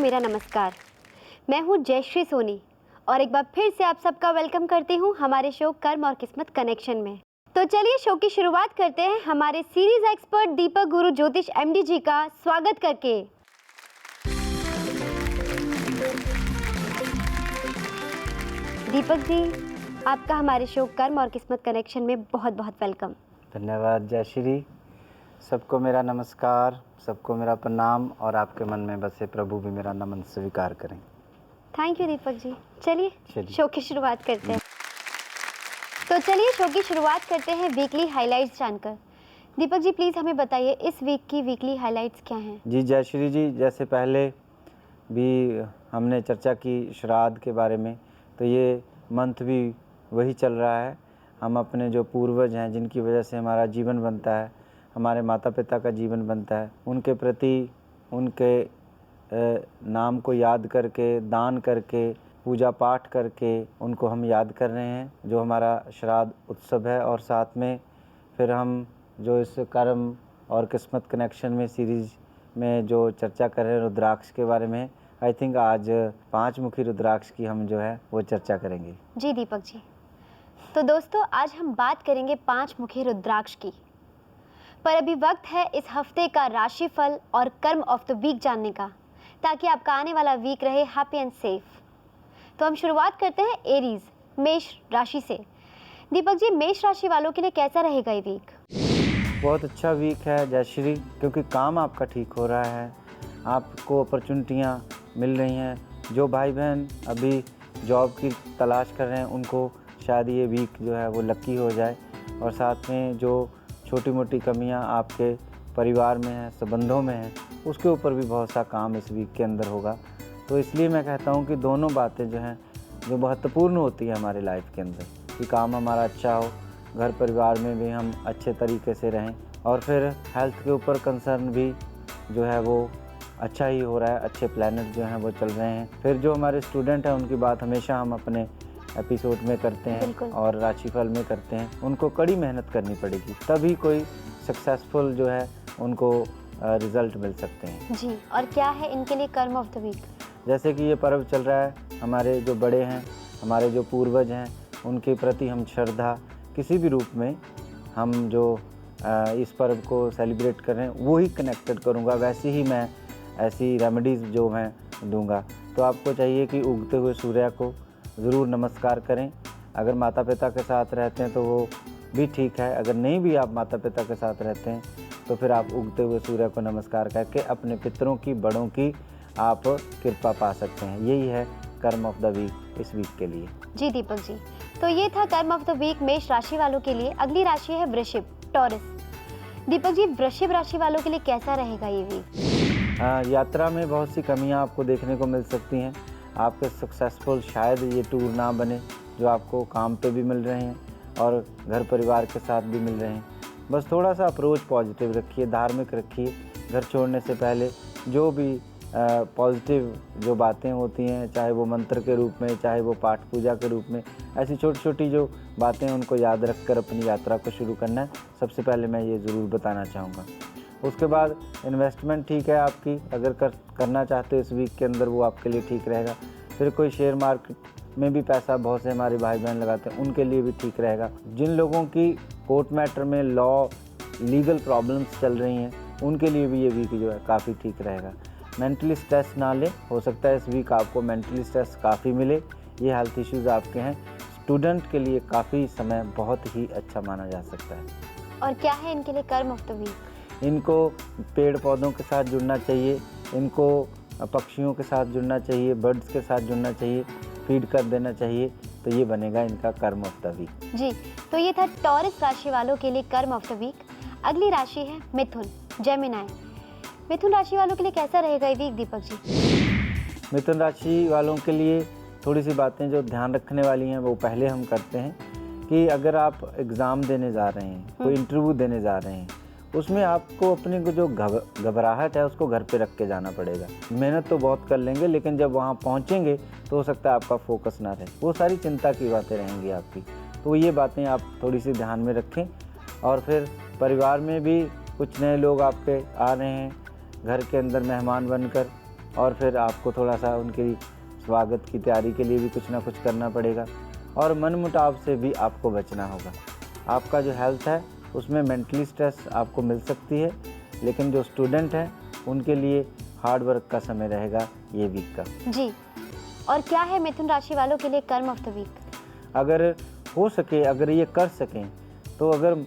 मेरा नमस्कार। मैं हूँ जयश्री सोनी और एक बार फिर से आप सबका वेलकम करती हूँ हमारे शो कर्म और किस्मत कनेक्शन में। तो चलिए शो की शुरुआत करते हैं हमारे सीरीज एक्सपर्ट दीपक गुरु ज्योतिष एमडी जी का स्वागत करके। दीपक जी, आपका हमारे शो कर्म और किस्मत कनेक्शन में बहुत बहुत वेलकम। धन्यवाद जयश्री। सबको मेरा नमस्कार, सबको मेरा प्रणाम और आपके मन में बसे प्रभु भी मेरा नमन स्वीकार करें। थैंक यू दीपक जी। चलिए शो की शुरुआत करते हैं। तो चलिए शो की शुरुआत करते हैं वीकली हाइलाइट्स जानकर। दीपक जी प्लीज़ हमें बताइए इस वीक की वीकली हाइलाइट्स क्या हैं? जी जयश्री जी, जैसे पहले भी हमने चर्चा की श्राद्ध के बारे में, तो ये मंथ भी वही चल रहा है। हम अपने जो पूर्वज हैं जिनकी वजह से हमारा जीवन बनता है, हमारे माता पिता का जीवन बनता है, उनके प्रति उनके नाम को याद करके, दान करके, पूजा पाठ करके उनको हम याद कर रहे हैं, जो हमारा श्राद्ध उत्सव है। और साथ में फिर हम जो इस कर्म और किस्मत कनेक्शन में सीरीज़ में जो चर्चा कर रहे हैं रुद्राक्ष के बारे में, आई थिंक आज 5 मुखी रुद्राक्ष की हम जो है वो चर्चा करेंगे। जी दीपक जी। तो दोस्तों आज हम बात करेंगे 5 मुखी रुद्राक्ष की। पर अभी वक्त है इस हफ्ते का राशिफल और कर्म ऑफ द वीक जानने का, ताकि आपका आने वाला वीक रहे हैप्पी एंड सेफ। तो हम शुरुआत करते हैं एरीज मेष राशि से। दीपक जी, मेष राशि वालों के लिए कैसा रहेगा ये वीक? बहुत अच्छा वीक है जयश्री, क्योंकि काम आपका ठीक हो रहा है, आपको अपॉर्चुनिटियाँ मिल रही हैं। जो भाई बहन अभी जॉब की तलाश कर रहे हैं उनको शायद ये वीक जो है वो लकी हो जाए। और साथ में जो छोटी मोटी कमियां आपके परिवार में हैं, संबंधों में हैं, उसके ऊपर भी बहुत सा काम इस वीक के अंदर होगा। तो इसलिए मैं कहता हूं कि दोनों बातें जो हैं जो महत्वपूर्ण होती है हमारे लाइफ के अंदर, कि काम हमारा अच्छा हो, घर परिवार में भी हम अच्छे तरीके से रहें, और फिर हेल्थ के ऊपर कंसर्न भी जो है वो अच्छा ही हो रहा है, अच्छे प्लैनेट जो हैं वो चल रहे हैं। फिर जो हमारे स्टूडेंट हैं उनकी बात हमेशा हम अपने एपिसोड में करते हैं और राशिफल में करते हैं। उनको कड़ी मेहनत करनी पड़ेगी, तभी कोई सक्सेसफुल जो है उनको रिजल्ट मिल सकते हैं। जी, और क्या है इनके लिए कर्म ऑफ द वीक? जैसे कि ये पर्व चल रहा है, हमारे जो बड़े हैं, हमारे जो पूर्वज हैं, उनके प्रति हम श्रद्धा किसी भी रूप में हम जो इस पर्व को सेलिब्रेट कर रहे हैं वो ही कनेक्टेड करूँगा, वैसे ही मैं ऐसी रेमेडीज़ जो मैं दूंगा। तो आपको चाहिए कि उगते हुए सूर्य को ज़रूर नमस्कार करें। अगर माता पिता के साथ रहते हैं तो वो भी ठीक है, अगर नहीं भी आप माता पिता के साथ रहते हैं तो फिर आप उगते हुए सूर्य को नमस्कार करके अपने पितरों की, बड़ों की आप कृपा पा सकते हैं। यही है कर्म ऑफ द वीक इस वीक के लिए। जी दीपक जी, तो ये था कर्म ऑफ द वीक मेष राशि वालों के लिए। अगली राशि है वृषभ, टॉरस। दीपक जी, वृषभ राशि वालों के लिए कैसा रहेगा ये वीक? यात्रा में बहुत सी कमियां आपको देखने को मिल सकती हैं। आपके सक्सेसफुल शायद ये टूर ना बने जो आपको काम पे भी मिल रहे हैं और घर परिवार के साथ भी मिल रहे हैं। बस थोड़ा सा अप्रोच पॉजिटिव रखिए, धार्मिक रखिए। घर छोड़ने से पहले जो भी पॉजिटिव जो बातें होती हैं, चाहे वो मंत्र के रूप में, चाहे वो पाठ पूजा के रूप में, ऐसी छोटी छोटी जो बातें हैं उनको याद रखकर अपनी यात्रा को शुरू करना है। सबसे पहले मैं ये ज़रूर बताना चाहूँगा। उसके बाद इन्वेस्टमेंट ठीक है आपकी, अगर करना चाहते हो इस वीक के अंदर वो आपके लिए ठीक रहेगा। फिर कोई शेयर मार्केट में भी पैसा बहुत से हमारे भाई बहन लगाते हैं, उनके लिए भी ठीक रहेगा। जिन लोगों की कोर्ट मैटर में लीगल प्रॉब्लम्स चल रही हैं उनके लिए भी ये वीक जो है काफ़ी ठीक रहेगा। मेंटली स्ट्रेस ना लें, हो सकता है इस वीक आपको मेंटली स्ट्रेस काफ़ी मिले, ये हेल्थ इश्यूज़ आपके हैं। स्टूडेंट के लिए काफ़ी समय बहुत ही अच्छा माना जा सकता है। और क्या है इनके लिए कर्म ऑफ द वीक? इनको पेड़ पौधों के साथ जुड़ना चाहिए, इनको पक्षियों के साथ जुड़ना चाहिए, बर्ड्स के साथ जुड़ना चाहिए, फीड कर देना चाहिए, तो ये बनेगा इनका कर्म ऑफ द वीक। जी, तो ये था टॉरस राशि वालों के लिए कर्म ऑफ द वीक। अगली राशि है मिथुन, जेमिनी। मिथुन राशि वालों के लिए कैसा रहेगा ये वीक दीपक जी? मिथुन राशि वालों के लिए थोड़ी सी बातें जो ध्यान रखने वाली हैं वो पहले हम करते हैं कि अगर आप एग्ज़ाम देने जा रहे हैं, कोई इंटरव्यू देने जा रहे हैं, उसमें आपको अपनी को जो घबराहट है उसको घर पे रख के जाना पड़ेगा। मेहनत तो बहुत कर लेंगे लेकिन जब वहाँ पहुँचेंगे तो हो सकता है आपका फोकस ना रहे, वो सारी चिंता की बातें रहेंगी आपकी। तो ये बातें आप थोड़ी सी ध्यान में रखें। और फिर परिवार में भी कुछ नए लोग आपके आ रहे हैं घर के अंदर मेहमान बनकर, और फिर आपको थोड़ा सा उनकी स्वागत की तैयारी के लिए भी कुछ ना कुछ करना पड़ेगा, और मनमुटाव से भी आपको बचना होगा। आपका जो हेल्थ है उसमें मेंटली स्ट्रेस आपको मिल सकती है, लेकिन जो स्टूडेंट हैं उनके लिए हार्ड वर्क का समय रहेगा ये वीक का। जी, और क्या है मिथुन राशि वालों के लिए कर्म ऑफ द वीक? अगर हो सके, अगर ये कर सकें तो अगर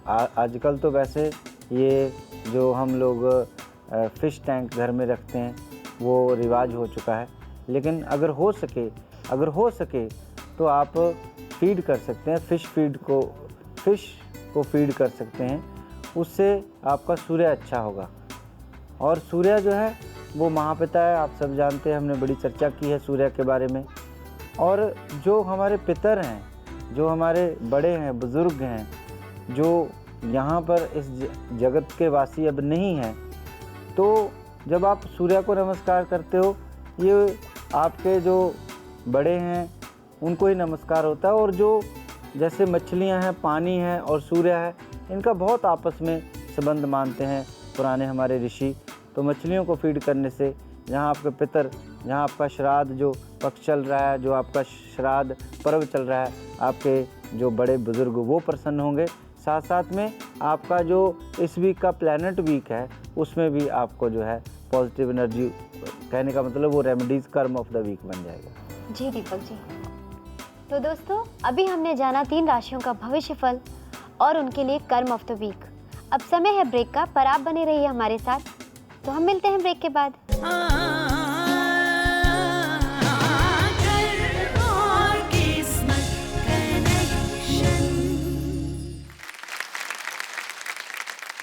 आजकल तो वैसे ये जो हम लोग फ़िश टैंक घर में रखते हैं वो रिवाज हो चुका है, लेकिन अगर हो सके तो आप फीड कर सकते हैं, फ़िश को फीड कर सकते हैं। उससे आपका सूर्य अच्छा होगा, और सूर्य जो है वो महापिता है, आप सब जानते हैं, हमने बड़ी चर्चा की है सूर्य के बारे में। और जो हमारे पितर हैं, जो हमारे बड़े हैं, बुज़ुर्ग हैं, जो यहाँ पर इस जगत के वासी अब नहीं हैं, तो जब आप सूर्य को नमस्कार करते हो, ये आपके जो बड़े हैं उनको ही नमस्कार होता है। और जो जैसे मछलियाँ हैं, पानी है और सूर्य है, इनका बहुत आपस में संबंध मानते हैं पुराने हमारे ऋषि। तो मछलियों को फीड करने से जहाँ आपके पितर, जहाँ आपका श्राद्ध जो पक्ष चल रहा है, जो आपका श्राद्ध पर्व चल रहा है, आपके जो बड़े बुज़ुर्ग वो प्रसन्न होंगे। साथ साथ में आपका जो इस वीक का प्लैनेट वीक है उसमें भी आपको जो है पॉजिटिव एनर्जी, कहने का मतलब वो रेमेडीज़ कर्म ऑफ द वीक बन जाएगा। जी दीपक जी, तो दोस्तों अभी हमने जाना 3 राशियों का भविष्य फल और उनके लिए कर्म ऑफ द वीक। अब समय है ब्रेक का, पर आप बने रहिए हमारे साथ, तो हम मिलते हैं ब्रेक के बाद।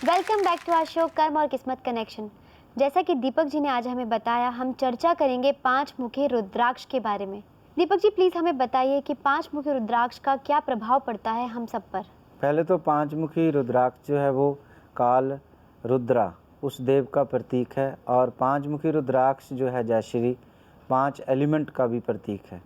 Welcome back to our show Karm aur किस्मत कनेक्शन। जैसा कि दीपक जी ने आज हमें बताया, हम चर्चा करेंगे 5 मुखी रुद्राक्ष के बारे में। दीपक जी प्लीज़ हमें बताइए कि 5 मुखी रुद्राक्ष का क्या प्रभाव पड़ता है हम सब पर। पहले तो 5 मुखी रुद्राक्ष जो है वो काल रुद्रा उस देव का प्रतीक है, और 5 मुखी रुद्राक्ष जो है जयश्री 5 एलिमेंट का भी प्रतीक है।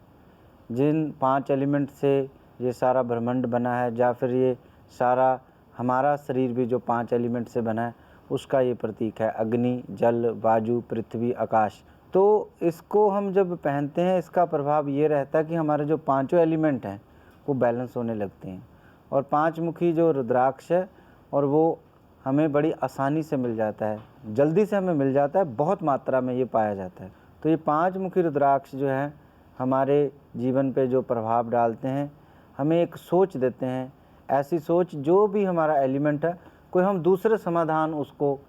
जिन 5 एलिमेंट से ये सारा ब्रह्मांड बना है, या फिर ये सारा हमारा शरीर भी जो 5 एलिमेंट से बना है उसका ये प्रतीक है, अग्नि, जल, वायु, पृथ्वी, आकाश। तो इसको हम जब पहनते हैं इसका प्रभाव ये रहता है कि हमारे जो 5 एलिमेंट हैं वो बैलेंस होने लगते हैं। और 5 मुखी जो रुद्राक्ष है, और वो हमें बड़ी आसानी से मिल जाता है, जल्दी से हमें मिल जाता है, बहुत मात्रा में ये पाया जाता है। तो ये 5 मुखी रुद्राक्ष जो है हमारे जीवन पे जो प्रभाव डालते हैं, हमें एक सोच देते हैं, ऐसी सोच जो भी हमारा एलिमेंट है, कोई हम दूसरे समाधान उसको,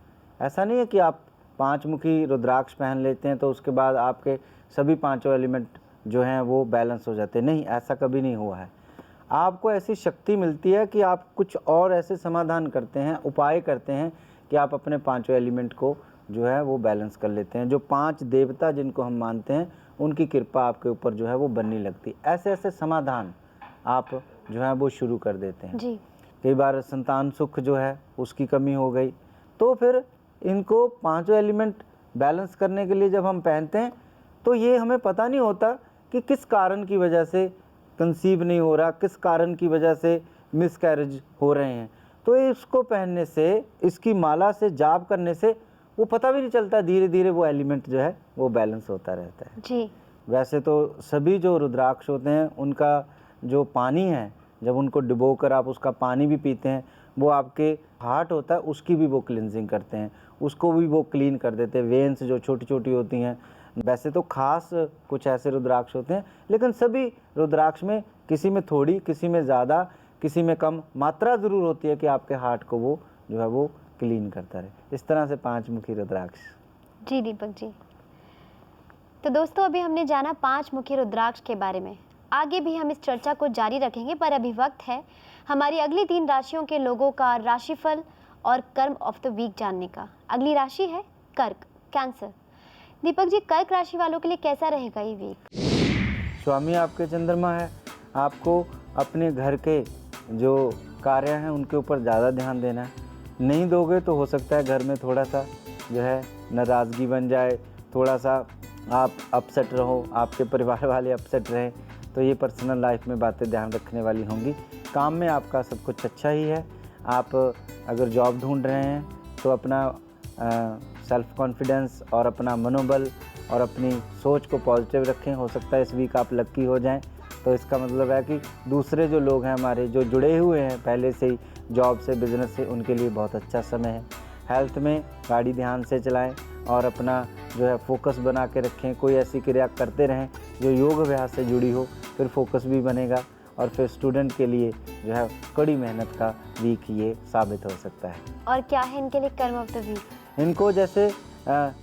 ऐसा नहीं है कि आप 5 मुखी रुद्राक्ष पहन लेते हैं तो उसके बाद आपके सभी 5 एलिमेंट जो हैं वो बैलेंस हो जाते हैं। नहीं, ऐसा कभी नहीं हुआ है। आपको ऐसी शक्ति मिलती है कि आप कुछ और ऐसे समाधान करते हैं, उपाय करते हैं कि आप अपने 5 एलिमेंट को जो है वो बैलेंस कर लेते हैं। जो 5 देवता जिनको हम मानते हैं उनकी कृपा आपके ऊपर जो है वो बनने लगती है। ऐसे ऐसे समाधान आप जो है वो शुरू कर देते हैं जी। कई बार संतान सुख जो है उसकी कमी हो गई, तो फिर इनको 5 एलिमेंट बैलेंस करने के लिए जब हम पहनते हैं तो ये हमें पता नहीं होता कि किस कारण की वजह से कंसीव नहीं हो रहा, किस कारण की वजह से मिसकैरेज हो रहे हैं। तो इसको पहनने से, इसकी माला से जाप करने से वो पता भी नहीं चलता, धीरे धीरे वो एलिमेंट जो है वो बैलेंस होता रहता है। जी। वैसे तो सभी जो रुद्राक्ष होते हैं उनका जो पानी है, जब उनको डुबोकर आप उसका पानी भी पीते हैं, वो आपके हार्ट होता है उसकी भी वो क्लिनजिंग करते हैं, उसको भी वो क्लीन कर देते हैं। वेन्स जो छोटी छोटी होती हैं, वैसे तो खास कुछ ऐसे रुद्राक्ष होते हैं, लेकिन सभी रुद्राक्ष में किसी में थोड़ी, किसी में ज़्यादा, किसी में कम मात्रा ज़रूर होती है कि आपके हार्ट को वो जो है वो क्लीन करता रहे। इस तरह से 5 मुखी रुद्राक्ष। जी दीपक जी, तो दोस्तों अभी हमने जाना 5 मुखी रुद्राक्ष के बारे में। आगे भी हम इस चर्चा को जारी रखेंगे, पर अभी वक्त है हमारी अगली 3 राशियों के लोगों का राशिफल और कर्म ऑफ द वीक जानने का। अगली राशि है कर्क, कैंसर। दीपक जी, कर्क राशि वालों के लिए कैसा रहेगा ये वीक? स्वामी आपके चंद्रमा है, आपको अपने घर के जो कार्य हैं उनके ऊपर ज़्यादा ध्यान देना है। नहीं दोगे तो हो सकता है घर में थोड़ा सा जो है नाराज़गी बन जाए, थोड़ा सा आप अपसेट रहो, आपके परिवार वाले अपसेट रहें, तो ये पर्सनल लाइफ में बातें ध्यान रखने वाली होंगी। काम में आपका सब कुछ अच्छा ही है। आप अगर जॉब ढूंढ रहे हैं तो अपना सेल्फ कॉन्फिडेंस और अपना मनोबल और अपनी सोच को पॉजिटिव रखें। हो सकता है इस वीक आप लक्की हो जाएं, तो इसका मतलब है कि दूसरे जो लोग हैं हमारे जो जुड़े हुए हैं पहले से ही जॉब से, बिज़नेस से, उनके लिए बहुत अच्छा समय है। हेल्थ में गाड़ी ध्यान से चलाएं और अपना जो है फोकस बना के रखें। कोई ऐसी क्रिया करते रहें जो योग अभ्यास से जुड़ी हो, फिर फोकस भी बनेगा और फिर स्टूडेंट के लिए जो है कड़ी मेहनत का वीक ये साबित हो सकता है। और क्या है इनके लिए कर्म ऑफ द वीक? इनको जैसे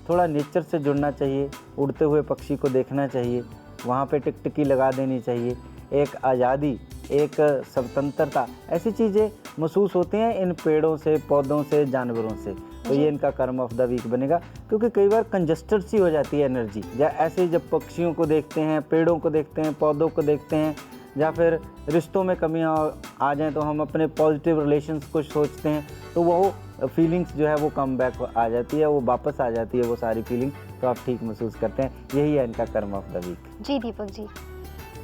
थोड़ा नेचर से जुड़ना चाहिए, उड़ते हुए पक्षी को देखना चाहिए, वहाँ पे टिकटिकी लगा देनी चाहिए। एक आज़ादी, एक स्वतंत्रता, ऐसी चीज़ें महसूस होती हैं इन पेड़ों से, पौधों से, जानवरों से। तो ये इनका कर्म ऑफ द वीक बनेगा, क्योंकि कई बार कंजस्टेड सी हो जाती है एनर्जी। या ऐसे ही जब पक्षियों को देखते हैं, पेड़ों को देखते हैं, पौधों को देखते हैं, या फिर रिश्तों में कमियां आ जाएं तो हम अपने पॉजिटिव रिलेशंस को सोचते हैं, तो वो फीलिंग्स जो है वो कम बैक आ जाती है, वो वापस आ जाती है वो सारी फीलिंग, तो आप ठीक महसूस करते हैं। यही है इनका कर्म ऑफ द वीक। जी दीपक जी,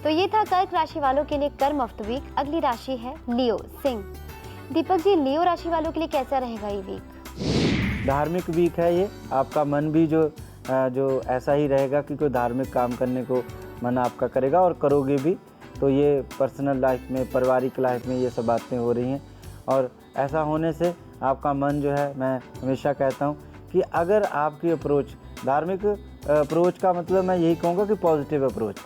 तो ये था कर्क राशि वालों के लिए कर्म ऑफ द वीक। अगली राशि है लियो, सिंह। दीपक जी, लियो राशि वालों के लिए कैसा रहेगा ये वीक? धार्मिक वीक है ये। आपका मन भी जो ऐसा ही रहेगा कि कोई धार्मिक काम करने को मन आपका करेगा और करोगे भी। तो ये पर्सनल लाइफ में, पारिवारिक लाइफ में ये सब बातें हो रही हैं, और ऐसा होने से आपका मन जो है, मैं हमेशा कहता हूँ कि अगर आपकी अप्रोच, धार्मिक अप्रोच का मतलब मैं यही कहूँगा कि पॉजिटिव अप्रोच,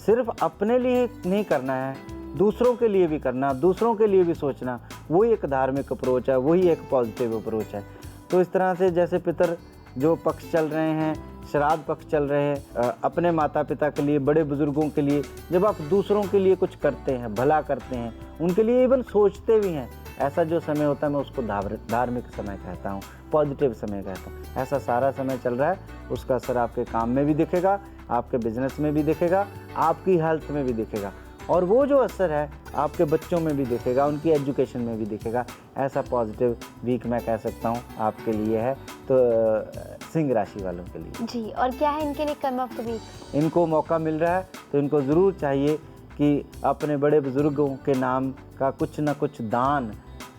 सिर्फ अपने लिए नहीं करना है, दूसरों के लिए भी करना, दूसरों के लिए भी सोचना, वही एक धार्मिक अप्रोच है, वही एक पॉजिटिव अप्रोच है। तो इस तरह से जैसे पितर जो पक्ष चल रहे हैं, श्राद्ध पक्ष चल रहे हैं, अपने माता पिता के लिए, बड़े बुजुर्गों के लिए, जब आप दूसरों के लिए कुछ करते हैं, भला करते हैं, उनके लिए इवन सोचते भी हैं, ऐसा जो समय होता है मैं उसको धार्मिक समय कहता हूँ, पॉजिटिव समय कहता हूँ। ऐसा सारा समय चल रहा है, उसका असर आपके काम में भी दिखेगा, आपके बिजनेस में भी दिखेगा, आपकी हेल्थ में भी दिखेगा, और वो जो असर है आपके बच्चों में भी दिखेगा, उनकी एजुकेशन में भी दिखेगा। ऐसा पॉजिटिव वीक मैं कह सकता हूँ आपके लिए है, तो सिंह राशि वालों के लिए। जी, और क्या है इनके लिए कर्म ऑफ द वीक? इनको मौका मिल रहा है तो इनको ज़रूर चाहिए कि अपने बड़े बुजुर्गों के नाम का कुछ ना कुछ दान,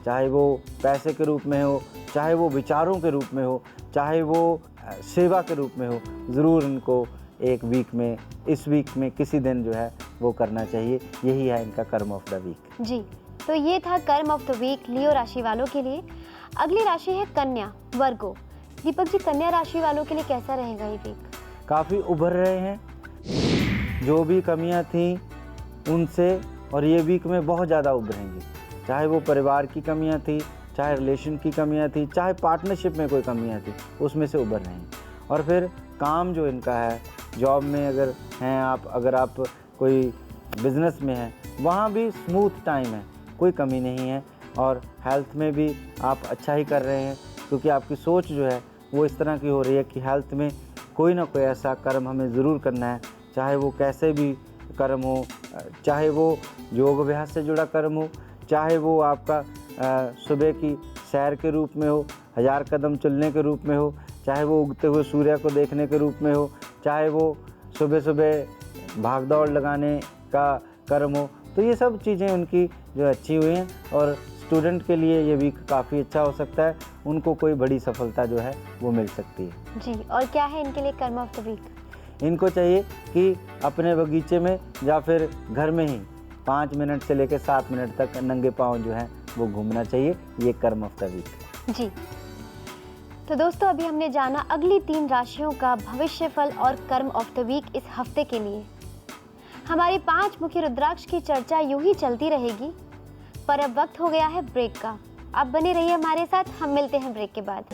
चाहे वो पैसे के रूप में हो, चाहे वो विचारों के रूप में हो, चाहे वो सेवा के रूप में हो, ज़रूर इनको एक वीक में, इस वीक में किसी दिन जो है वो करना चाहिए। यही है इनका कर्म ऑफ द वीक। जी, तो ये था कर्म ऑफ द वीक लियो राशि वालों के लिए। अगली राशि है कन्या, वर्गो। दीपक जी, कन्या राशि वालों के लिए कैसा रहेगा ये वीक? काफ़ी उभर रहे हैं, जो भी कमियां थीं उनसे, और ये वीक में बहुत ज़्यादा उभरेंगे। चाहे वो परिवार की कमियां थी, चाहे रिलेशन की कमियां थी, चाहे पार्टनरशिप में कोई कमियां थी, उसमें से उभर रहे हैं। और फिर काम जो इनका है, जॉब में अगर हैं आप, अगर आप कोई बिज़नेस में हैं, वहाँ भी स्मूथ टाइम है, कोई कमी नहीं है। और हेल्थ में भी आप अच्छा ही कर रहे हैं, क्योंकि आपकी सोच जो है वो इस तरह की हो रही है कि हेल्थ में कोई ना कोई ऐसा कर्म हमें ज़रूर करना है, चाहे वो कैसे भी कर्म हो, चाहे वो योग अभ्यास से जुड़ा कर्म हो, चाहे वो आपका सुबह की सैर के रूप में हो, 1000 कदम चलने के रूप में हो, चाहे वो उगते हुए सूर्य को देखने के रूप में हो, चाहे वो सुबह सुबह भाग दौड़ लगाने का कर्म हो। तो ये सब चीज़ें उनकी जो अच्छी हुई हैं, और स्टूडेंट के लिए ये वीक काफ़ी अच्छा हो सकता है, उनको कोई बड़ी सफलता जो है वो मिल सकती है। जी, और क्या है इनके लिए कर्म ऑफ द वीक? इनको चाहिए कि अपने बगीचे में या फिर घर में ही 5 मिनट से लेकर 7 मिनट तक नंगे पाँव जो है वो घूमना चाहिए। ये कर्म ऑफ द वीक। जी, तो दोस्तों अभी हमने जाना अगली 3 राशियों का भविष्यफल और कर्म ऑफ द वीक इस हफ्ते के लिए। हमारी 5 मुखी रुद्राक्ष की चर्चा यूं ही चलती रहेगी, पर अब वक्त हो गया है ब्रेक का। आप बने रहिए हमारे साथ, हम मिलते हैं ब्रेक के बाद।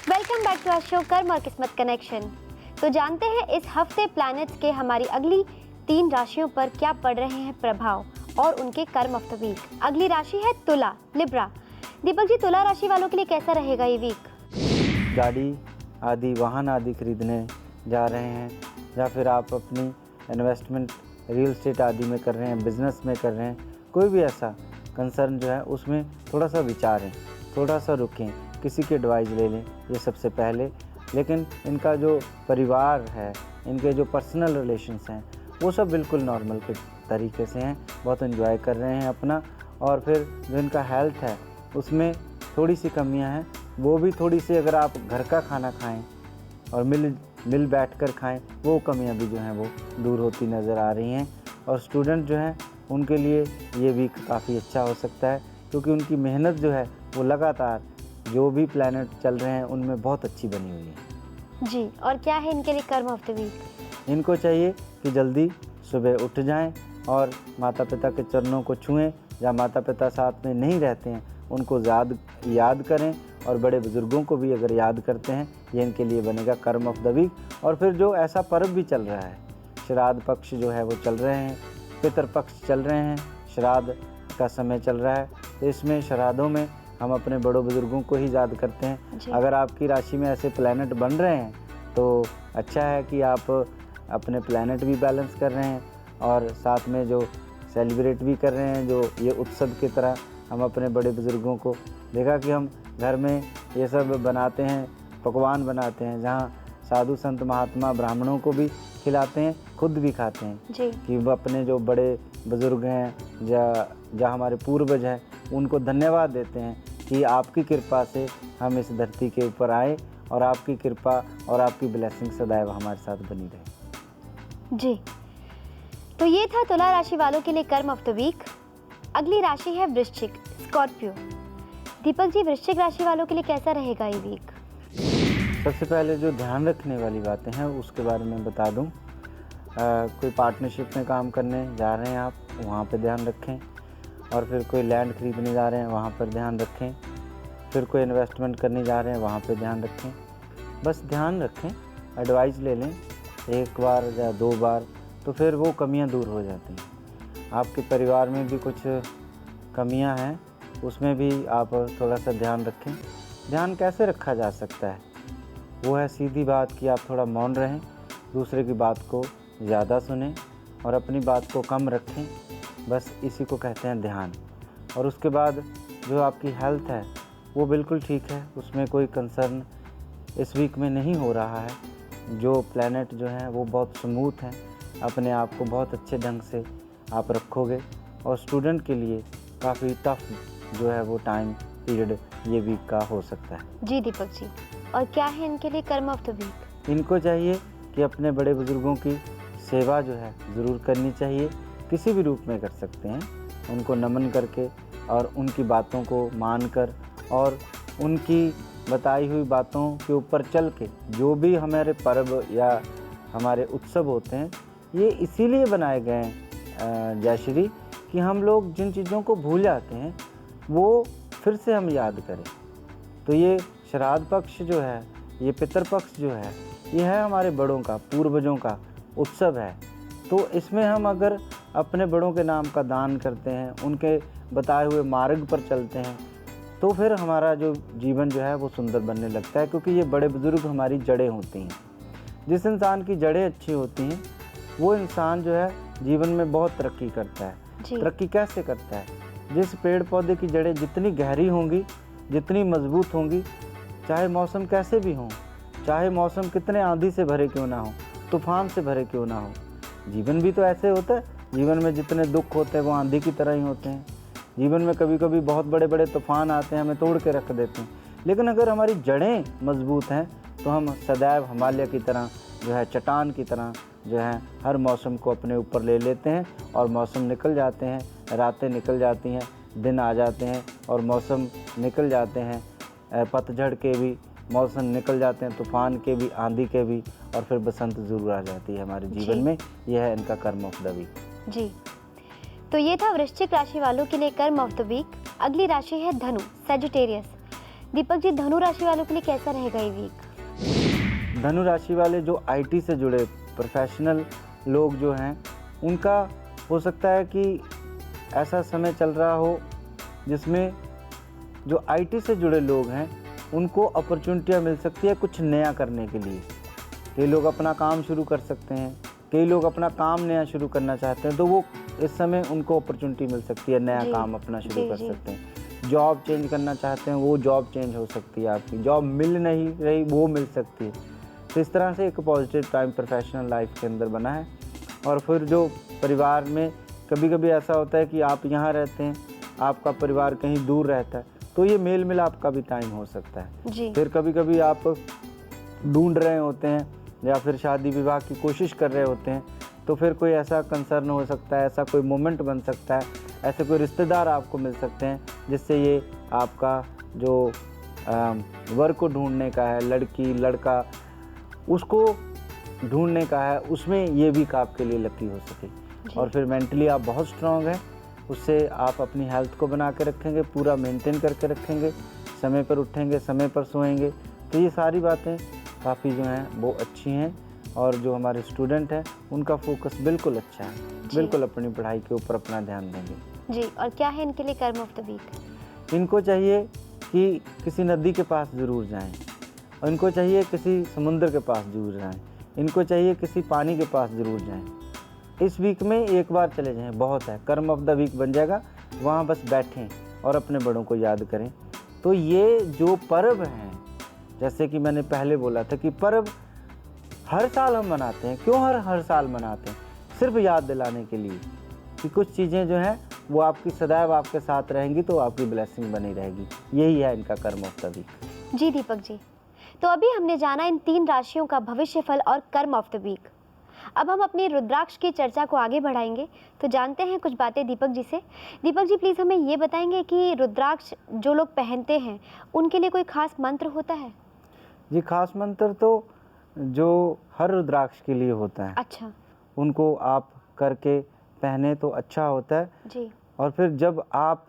Welcome back to our show Karm aur किस्मत कनेक्शन। तो जानते हैं इस हफ्ते प्लैनेट्स के हमारी अगली 3 राशियों पर क्या पड़ रहे हैं प्रभाव और उनके कर्म ऑफ द वीक। अगली राशि है तुला, लिब्रा। दीपक जी, तुला राशि वालों के लिए कैसा रहेगा ये वीक? गाड़ी आदि, वाहन आदि खरीदने जा रहे हैं, या फिर आप अपनी इन्वेस्टमेंट रियल एस्टेट आदि में कर रहे हैं, बिजनेस में कर रहे हैं, कोई भी ऐसा कंसर्न जो है उसमें थोड़ा सा विचारें, थोड़ा सा रुकें, किसी की एडवाइस ले लें, ये सबसे पहले। लेकिन इनका जो परिवार है, इनके जो पर्सनल रिलेशंस हैं, वो सब बिल्कुल नॉर्मल के तरीके से हैं, बहुत एंजॉय कर रहे हैं अपना। और फिर जो इनका हेल्थ है उसमें थोड़ी सी कमियां हैं, वो भी थोड़ी सी अगर आप घर का खाना खाएं और मिल बैठ कर खाएं, वो कमियां भी जो हैं वो दूर होती नज़र आ रही हैं। और स्टूडेंट जो हैं उनके लिए ये वीक काफ़ी अच्छा हो सकता है, क्योंकि उनकी मेहनत जो है वो लगातार जो भी प्लैनेट चल रहे हैं उनमें बहुत अच्छी बनी हुई है। जी, और क्या है इनके लिए कर्म ऑफ द वीक? इनको चाहिए कि जल्दी सुबह उठ जाएं और माता पिता के चरणों को छुएं, या माता पिता साथ में नहीं रहते हैं उनको याद करें, और बड़े बुज़ुर्गों को भी अगर याद करते हैं, ये इनके लिए बनेगा कर्म ऑफ द वीक। और फिर जो ऐसा पर्व भी चल रहा है, श्राद्ध पक्ष जो है वो चल रहे हैं, पितृ पक्ष चल रहे हैं, श्राद्ध का समय चल रहा है, तो इसमें श्राद्धों में हम अपने बड़ों बुज़ुर्गों को ही याद करते हैं। अगर आपकी राशि में ऐसे प्लैनेट बन रहे हैं तो अच्छा है कि आप अपने प्लैनेट भी बैलेंस कर रहे हैं, और साथ में जो सेलिब्रेट भी कर रहे हैं, जो ये उत्सव की तरह हम अपने बड़े बुज़ुर्गों को देखा कि हम घर में ये सब बनाते हैं, पकवान बनाते हैं, जहाँ साधु संत महात्मा ब्राह्मणों को भी खिलाते हैं, खुद भी खाते हैं जी। कि वो अपने जो बड़े बुज़ुर्ग हैं या हमारे पूर्वज हैं उनको धन्यवाद देते हैं कि आपकी कृपा से हम इस धरती के ऊपर आए, और आपकी कृपा और आपकी ब्लेसिंग सदैव हमारे साथ बनी रहे। जी, तो ये था तुला राशि वालों के लिए कर्म ऑफ द वीक। अगली राशि है वृश्चिक, स्कॉर्पियो। दीपक जी, वृश्चिक राशि वालों के लिए कैसा रहेगा ये वीक? सबसे पहले जो ध्यान रखने वाली बातें हैं उसके बारे में बता दूं। कोई पार्टनरशिप में काम करने जा रहे हैं आप, वहाँ पे ध्यान रखें। और फिर कोई लैंड खरीदने जा रहे हैं, वहाँ पर ध्यान रखें। फिर कोई इन्वेस्टमेंट करने जा रहे हैं, वहाँ पे ध्यान रखें। बस ध्यान रखें, एडवाइस ले लें एक बार या 2 बार, तो फिर वो कमियां दूर हो जाती हैं। आपके परिवार में भी कुछ कमियां हैं, उसमें भी आप थोड़ा सा ध्यान रखें। ध्यान कैसे रखा जा सकता है? वो है सीधी बात कि आप थोड़ा मौन रहें, दूसरे की बात को ज़्यादा सुनें और अपनी बात को कम रखें। बस इसी को कहते हैं ध्यान। और उसके बाद जो आपकी हेल्थ है वो बिल्कुल ठीक है, उसमें कोई कंसर्न इस वीक में नहीं हो रहा है। जो प्लैनेट जो है वो बहुत स्मूथ हैं, अपने आप को बहुत अच्छे ढंग से आप रखोगे। और स्टूडेंट के लिए काफ़ी टफ जो है वो टाइम पीरियड ये वीक का हो सकता है। जी दीपक जी, और क्या है इनके लिए कर्म ऑफ द वीक? इनको चाहिए कि अपने बड़े बुज़ुर्गों की सेवा जो है ज़रूर करनी चाहिए, किसी भी रूप में कर सकते हैं, उनको नमन करके और उनकी बातों को मानकर और उनकी बताई हुई बातों के ऊपर चल के। जो भी हमारे पर्व या हमारे उत्सव होते हैं ये इसीलिए बनाए गए हैं जयश्री, कि हम लोग जिन चीज़ों को भूल जाते हैं वो फिर से हम याद करें। तो ये श्राद्ध पक्ष जो है, ये पितृपक्ष जो है, ये है हमारे बड़ों का, पूर्वजों का उत्सव है। तो इसमें हम अगर अपने बड़ों के नाम का दान करते हैं, उनके बताए हुए मार्ग पर चलते हैं, तो फिर हमारा जो जीवन जो है वो सुंदर बनने लगता है। क्योंकि ये बड़े बुज़ुर्ग हमारी जड़ें होती हैं। जिस इंसान की जड़ें अच्छी होती हैं वो इंसान जो है जीवन में बहुत तरक्की करता है। तरक्की कैसे करता है? जिस पेड़ पौधे की जड़ें जितनी गहरी होंगी, जितनी मजबूत होंगी, चाहे मौसम कैसे भी हों, चाहे मौसम कितने आंधी से भरे क्यों ना हो, तूफान से भरे क्यों ना हो, जीवन भी तो ऐसे होता है। जीवन में जितने दुख होते हैं वो आंधी की तरह ही होते हैं। जीवन में कभी कभी बहुत बड़े बड़े तूफान आते हैं, हमें तोड़ के रख देते हैं। लेकिन अगर हमारी जड़ें मजबूत हैं तो हम सदैव हिमालय की तरह जो है, चट्टान की तरह जो है, हर मौसम को अपने ऊपर ले लेते हैं। और मौसम निकल जाते हैं, रातें निकल जाती हैं, दिन आ जाते हैं और मौसम निकल जाते हैं, पतझड़ के भी मौसम निकल जाते हैं, तूफान के भी, आंधी के भी, और फिर बसंत ज़रूर आ जाती है हमारे जीवन में। यह है इनका कर्म ऑफ द वीक। जी, तो ये था वृश्चिक राशि वालों के लिए कर्म ऑफ द वीक। अगली राशि है धनु, सेजिटेरियस। दीपक जी, धनु राशि वालों के लिए कैसा रहेगा ये वीक? धनु राशि वाले जो आईटी से जुड़े प्रोफेशनल लोग जो हैं, उनका हो सकता है कि ऐसा समय चल रहा हो जिसमें जो आईटी से जुड़े लोग हैं उनको अपॉर्चुनिटियाँ मिल सकती है कुछ नया करने के लिए। कई लोग अपना काम शुरू कर सकते हैं, कई लोग अपना काम नया शुरू करना चाहते हैं, तो वो इस समय उनको अपॉर्चुनिटी मिल सकती है, नया काम अपना शुरू कर सकते हैं। जॉब चेंज करना चाहते हैं, वो जॉब चेंज हो सकती है, आपकी जॉब मिल नहीं रही वो मिल सकती है। तो इस तरह से एक पॉजिटिव टाइम प्रोफेशनल लाइफ के अंदर बना है। और फिर जो परिवार में कभी कभी ऐसा होता है कि आप यहाँ रहते हैं, आपका परिवार कहीं दूर रहता है, तो ये मेल मिलाप का भी टाइम हो सकता है। जी। फिर कभी कभी आप ढूंढ रहे होते हैं या फिर शादी विवाह की कोशिश कर रहे होते हैं, तो फिर कोई ऐसा कंसर्न हो सकता है, ऐसा कोई मोमेंट बन सकता है, ऐसे कोई रिश्तेदार आपको मिल सकते हैं जिससे ये आपका जो वर्क को ढूंढने का है, लड़की लड़का उसको ढूंढने का है, उसमें ये वीक आपके लिए लकी हो सके। और फिर मेंटली आप बहुत स्ट्रांग हैं, उससे आप अपनी हेल्थ को बना के रखेंगे, पूरा मेंटेन करके रखेंगे, समय पर उठेंगे, समय पर सोएंगे। तो ये सारी बातें काफ़ी जो हैं वो अच्छी हैं। और जो हमारे स्टूडेंट हैं उनका फोकस बिल्कुल अच्छा है, बिल्कुल अपनी पढ़ाई के ऊपर अपना ध्यान देंगे। जी। और क्या है इनके लिए कर्म ऑफ द वीक? इनको चाहिए कि किसी नदी के पास ज़रूर जाएं, और इनको चाहिए किसी समुद्र के पास ज़रूर जाएं, इनको चाहिए किसी पानी के पास ज़रूर जाएं। इस वीक में एक बार चले जाएं, बहुत है, कर्म ऑफ द वीक बन जाएगा। वहाँ बस बैठें और अपने बड़ों को याद करें। तो ये जो पर्व हैं, जैसे कि मैंने पहले बोला था कि पर्व हर साल हम मनाते हैं। क्यों हर साल मनाते हैं? सिर्फ याद दिलाने के लिए कि कुछ चीज़ें जो हैं वो आपकी सदैव आपके साथ रहेंगी, तो आपकी ब्लेसिंग बनी रहेगी। यही है इनका कर्म ऑफ द वीक। जी दीपक जी, तो अभी हमने जाना इन 3 राशियों का भविष्य फल और कर्म ऑफ द वीक। अब हम अपनी रुद्राक्ष की चर्चा को आगे बढ़ाएंगे, तो जानते हैं कुछ बातें दीपक जी से। दीपक जी प्लीज़ हमें ये बताएंगे कि रुद्राक्ष जो लोग पहनते हैं उनके लिए कोई खास मंत्र होता है? जी, खास मंत्र तो जो हर रुद्राक्ष के लिए होता है। अच्छा। उनको आप करके पहने तो अच्छा होता है। जी। और फिर जब आप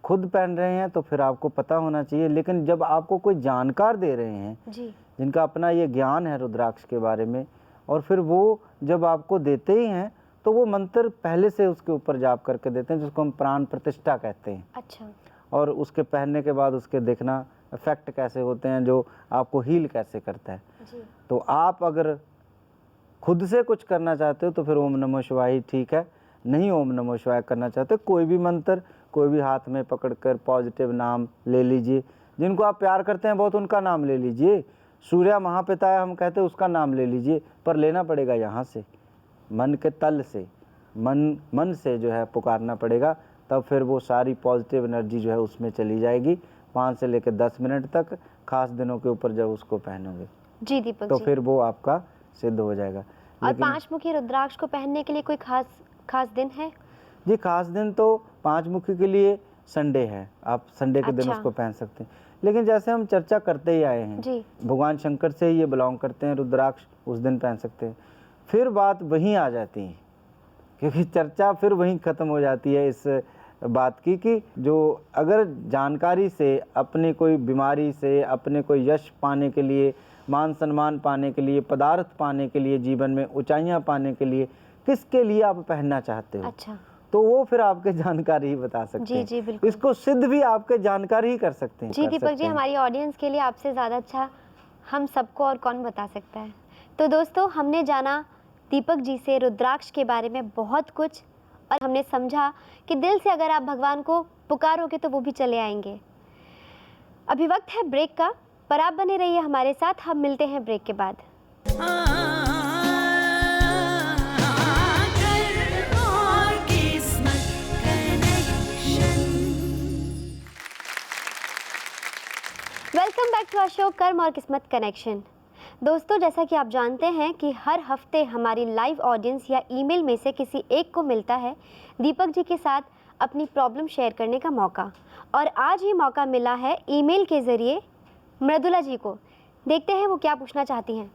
खुद पहन रहे हैं तो फिर आपको पता होना चाहिए, लेकिन जब आपको कोई जानकार दे रहे हैं जी। जिनका अपना ये ज्ञान है रुद्राक्ष के बारे में, और फिर वो जब आपको देते ही हैं तो वो मंत्र पहले से उसके ऊपर जाप करके देते हैं, जिसको हम प्राण प्रतिष्ठा कहते हैं। अच्छा। और उसके पहनने के बाद उसके देखना इफेक्ट कैसे होते हैं, जो आपको हील कैसे करता है। जी। तो आप अगर खुद से कुछ करना चाहते हो तो फिर ओम नमः शिवाय ही ठीक है। नहीं ओम नमः शिवाय करना चाहते, कोई भी मंत्र, कोई भी हाथ में पकड़कर पॉजिटिव नाम ले लीजिए। जिनको आप प्यार करते हैं बहुत, उनका नाम ले लीजिए। सूर्य महापिता है हम कहते हैं, उसका नाम ले लीजिए, पर लेना पड़ेगा यहाँ से, मन के तल से, मन से जो है पुकारना पड़ेगा। तब फिर वो सारी पॉजिटिव एनर्जी जो है उसमें चली जाएगी 5 से लेकर 10 मिनट तक, खास दिनों के ऊपर जब उसको पहनोगे। जी दीपक तो जी। फिर वो आपका सिद्ध हो जाएगा। और 5 मुखी रुद्राक्ष को पहनने के लिए कोई खास दिन है? जी, खास दिन तो 5 मुखी के लिए संडे है, आप संडे के दिन अच्छा। उसको पहन सकते हैं। लेकिन जैसे हम चर्चा करते ही आए हैं, जी। भगवान शंकर से ही ये बिलोंग करते हैं, रुद्राक्ष उस दिन पहन सकते हैं। फिर बात वहीं आ जाती है, क्योंकि चर्चा फिर वहीं ख़त्म हो जाती है इस बात की कि जो अगर जानकारी से, अपनी कोई बीमारी से, अपने कोई यश पाने के लिए, मान सम्मान पाने के लिए, पदार्थ पाने के लिए, जीवन में ऊंचाइयां पाने के लिए, किसके लिए आप पहनना चाहते हो। अच्छा। तो वो फिर आपके जानकारी ही बता सकते जी हैं। जी बिल्कुल। इसको सिद्ध भी आपके जानकारी ही कर सकते हैं। जी दीपक जी, हमारी ऑडियंस के लिए आपसे ज़्यादा अच्छा हम सबको और कौन बता सकता है। तो दोस्तों, हमने जाना दीपक जी से रुद्राक्ष के बारे में बहुत कुछ, और हमने समझा कि दिल से अगर आप भगवान को पुकारोगे तो वो भी चले आएंगे। अभी वक्त है ब्रेक का, पर आप बने रहिए हमारे साथ। हम मिलते हैं ब्रेक के बाद। Welcome back to our show Karm aur किस्मत कनेक्शन। दोस्तों, जैसा कि आप जानते हैं कि हर हफ्ते हमारी लाइव ऑडियंस या ईमेल में से किसी एक को मिलता है दीपक जी के साथ अपनी प्रॉब्लम शेयर करने का मौका, और आज ये मौका मिला है ईमेल के ज़रिए मृदुला जी को। देखते हैं वो क्या पूछना चाहती हैं।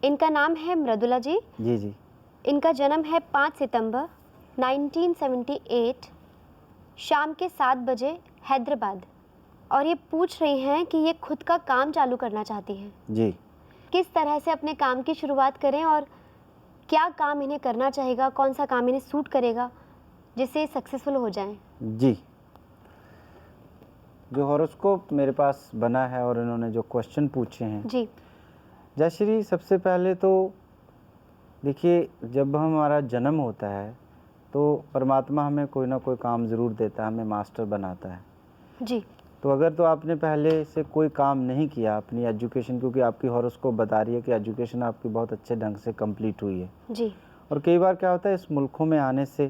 इनका नाम है मृदुला जी। जी जी। इनका जन्म है 5 सितंबर 1978 शाम के 7 बजे हैदराबाद, और ये पूछ रही हैं कि ये खुद का काम चालू करना चाहती हैं। जी। किस तरह से अपने काम की शुरुआत करें और क्या काम इन्हें करना चाहेगा, कौन सा काम इन्हें सूट करेगा जिससे सक्सेसफुल हो जाएं। जी, जो हॉरोस्कोप मेरे पास बना है और इन्होंने जो क्वेश्चन पूछे हैं, जी। जयश्री, सबसे पहले तो देखिए, जब हमारा जन्म होता है तो परमात्मा हमें कोई ना कोई काम ज़रूर देता है, हमें मास्टर बनाता है। जी। तो अगर तो आपने पहले से कोई काम नहीं किया अपनी एजुकेशन, क्योंकि आपकी हॉरोस्कोप बता रही है कि एजुकेशन आपकी बहुत अच्छे ढंग से कंप्लीट हुई है। जी। और कई बार क्या होता है, इस मुल्कों में आने से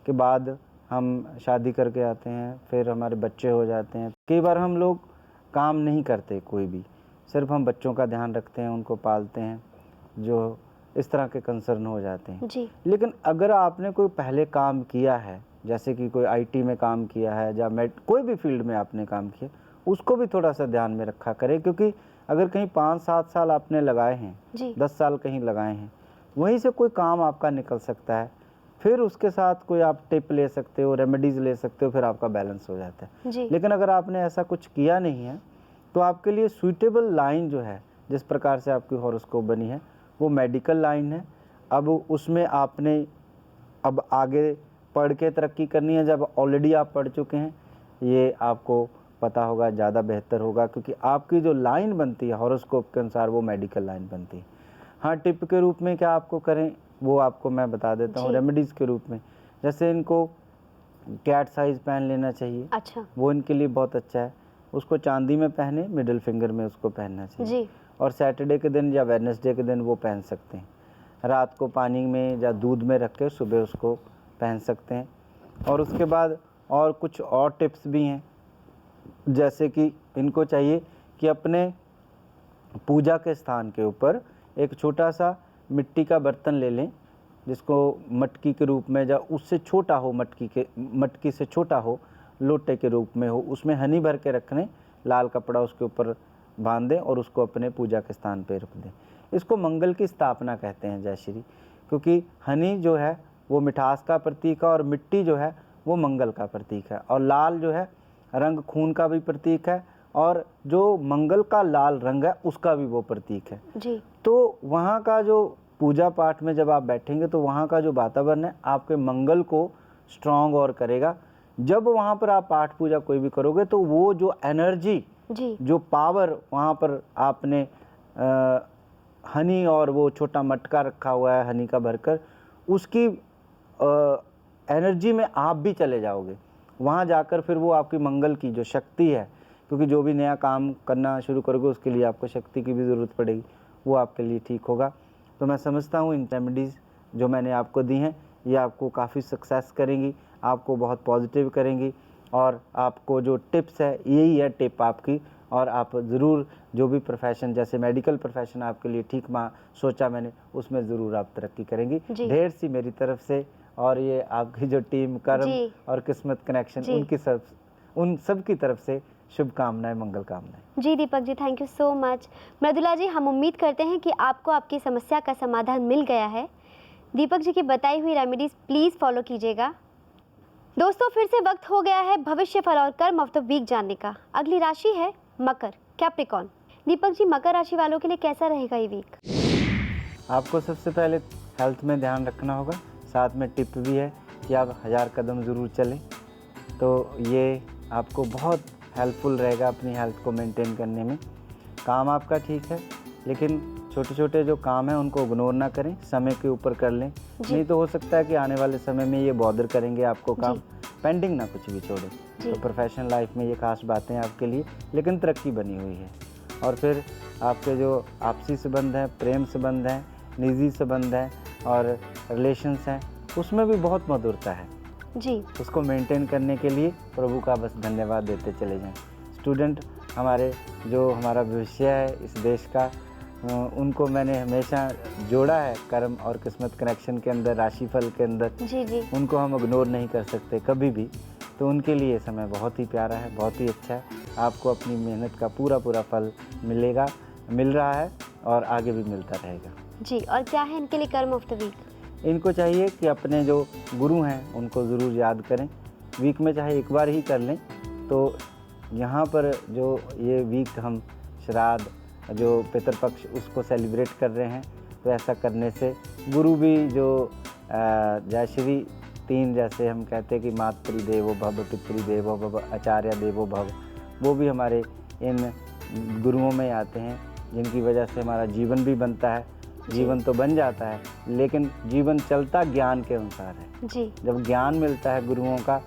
के बाद हम शादी करके आते हैं, फिर हमारे बच्चे हो जाते हैं। कई बार हम लोग काम नहीं करते कोई भी, सिर्फ हम बच्चों का ध्यान रखते हैं, उनको पालते हैं, जो इस तरह के कंसर्न हो जाते हैं। जी। लेकिन अगर आपने कोई पहले काम किया है, जैसे कि कोई आईटी में काम किया है या कोई भी फील्ड में आपने काम किया, उसको भी थोड़ा सा ध्यान में रखा करें, क्योंकि अगर कहीं 5-7 साल आपने लगाए हैं, जी। 10 साल कहीं लगाए हैं, वहीं से कोई काम आपका निकल सकता है, फिर उसके साथ कोई आप टिप ले सकते हो, रेमेडीज़ ले सकते हो, फिर आपका बैलेंस हो जाता है। जी। लेकिन अगर आपने ऐसा कुछ किया नहीं है, तो आपके लिए सूटेबल लाइन जो है, जिस प्रकार से आपकी हॉरोस्कोप बनी है, वो मेडिकल लाइन है। अब उसमें आपने अब आगे पढ़ के तरक्की करनी है। जब ऑलरेडी आप पढ़ चुके हैं, ये आपको पता होगा, ज़्यादा बेहतर होगा, क्योंकि आपकी जो लाइन बनती है हॉरोस्कोप के अनुसार, वो मेडिकल लाइन बनती है। हाँ, टिप के रूप में क्या आपको करें वो आपको मैं बता देता हूँ, रेमेडीज़ के रूप में। जैसे इनको कैट साइज़ पहन लेना चाहिए। अच्छा। वो इनके लिए बहुत अच्छा है। उसको चांदी में पहने, मिडिल फिंगर में उसको पहनना चाहिए। जी। और सैटरडे के दिन या वेडनेसडे के दिन वो पहन सकते हैं। रात को पानी में या दूध में रख के सुबह उसको पहन सकते हैं। और उसके बाद और कुछ और टिप्स भी हैं, जैसे कि इनको चाहिए कि अपने पूजा के स्थान के ऊपर एक छोटा सा मिट्टी का बर्तन ले लें, जिसको मटकी के रूप में या उससे छोटा हो, मटकी से छोटा हो, लोटे के रूप में हो, उसमें हनी भर के रख लें, लाल कपड़ा उसके ऊपर बांध दें और उसको अपने पूजा के स्थान पर रख दें। इसको मंगल की स्थापना कहते हैं, जय श्री, क्योंकि हनी जो है वो मिठास का प्रतीक है और मिट्टी जो है वो मंगल का प्रतीक है। और लाल जो है रंग खून का भी प्रतीक है, और जो मंगल का लाल रंग है उसका भी वो प्रतीक है। जी। तो वहाँ का जो पूजा पाठ में जब आप बैठेंगे, तो वहाँ का जो वातावरण है आपके मंगल को स्ट्रॉन्ग और करेगा। जब वहाँ पर आप पाठ पूजा कोई भी करोगे, तो वो जो एनर्जी, जो पावर वहाँ पर आपने हनी और वो छोटा मटका रखा हुआ है हनी का भरकर, उसकी एनर्जी में आप भी चले जाओगे। वहाँ जाकर फिर वो आपकी मंगल की जो शक्ति है, क्योंकि जो भी नया काम करना शुरू करोगे उसके लिए आपको शक्ति की भी ज़रूरत पड़ेगी, वो आपके लिए ठीक होगा। तो मैं समझता हूँ इन रेमेडीज़ जो मैंने आपको दी हैं, ये आपको काफ़ी सक्सेस करेंगी, आपको बहुत पॉजिटिव करेंगी, और आपको जो टिप्स है यही है टिप आपकी। और आप ज़रूर जो भी प्रोफेशन, जैसे मेडिकल प्रोफेशन आपके लिए ठीक सोचा मैंने, उसमें ज़रूर आप तरक्की करेंगी। ढेर सी मेरी तरफ से, और ये आपकी जो टीम कर्म और किस्मत कनेक्शन, उन सब की तरफ से शुभकामनाएं, मंगल कामनाएं। जी Deepak ji, thank you so much. Mridula ji, हम उम्मीद करते हैं कि आपको आपकी समस्या का समाधान मिल गया है। दीपक जी की बताई हुई रेमेडीज प्लीज़ फॉलो कीजिएगा। दोस्तों, फिर से वक्त हो गया है भविष्य फल और कर्म ऑफ द वीक जानने का। अगली राशि है मकर, कैप्रिकॉर्न। दीपक जी, मकर राशि वालों के लिए कैसा रहेगा ये वीक? आपको सबसे पहले हेल्थ में ध्यान रखना होगा, साथ में टिप भी है कि आप 1000 कदम ज़रूर चलें, तो ये आपको बहुत हेल्पफुल रहेगा अपनी हेल्थ को मेंटेन करने में। काम आपका ठीक है, लेकिन छोटे छोटे जो काम हैं उनको इग्नोर ना करें, समय के ऊपर कर लें, नहीं तो हो सकता है कि आने वाले समय में ये बॉदर करेंगे आपको काम। पेंडिंग ना कुछ भी छोड़ें। तो प्रोफेशनल लाइफ में ये खास बातें हैं आपके लिए, लेकिन तरक्की बनी हुई है। और फिर आपके जो आपसी संबंध हैं, प्रेम संबंध हैं, निजी संबंध हैं और रिलेशंस हैं, उसमें भी बहुत मधुरता है जी। उसको मेंटेन करने के लिए प्रभु का बस धन्यवाद देते चले जाएं। स्टूडेंट हमारे, जो हमारा भविष्य है इस देश का, उनको मैंने हमेशा जोड़ा है कर्म और किस्मत कनेक्शन के अंदर, राशिफल के अंदर। जी। उनको हम इग्नोर नहीं कर सकते कभी भी। तो उनके लिए ये समय बहुत ही प्यारा है, बहुत ही अच्छा है। आपको अपनी मेहनत का पूरा फल मिल रहा है और आगे भी मिलता रहेगा। जी। और क्या है इनके लिए कर्म ऑफ द वीक? इनको चाहिए कि अपने जो गुरु हैं उनको ज़रूर याद करें, वीक में चाहे एक बार ही कर लें। तो यहाँ पर जो ये वीक हम श्राद्ध, जो पितृपक्ष, उसको सेलिब्रेट कर रहे हैं, तो ऐसा करने से गुरु भी जो जय श्री 3 जैसे हम कहते हैं कि मातृ देवो भव, पितृ देवो भव, आचार्य देवो भव, वो भी हमारे इन गुरुओं में आते हैं, जिनकी वजह से हमारा जीवन भी बनता है। जीवन तो बन जाता है, लेकिन जीवन चलता ज्ञान के अनुसार है जी। जब ज्ञान मिलता है गुरुओं का,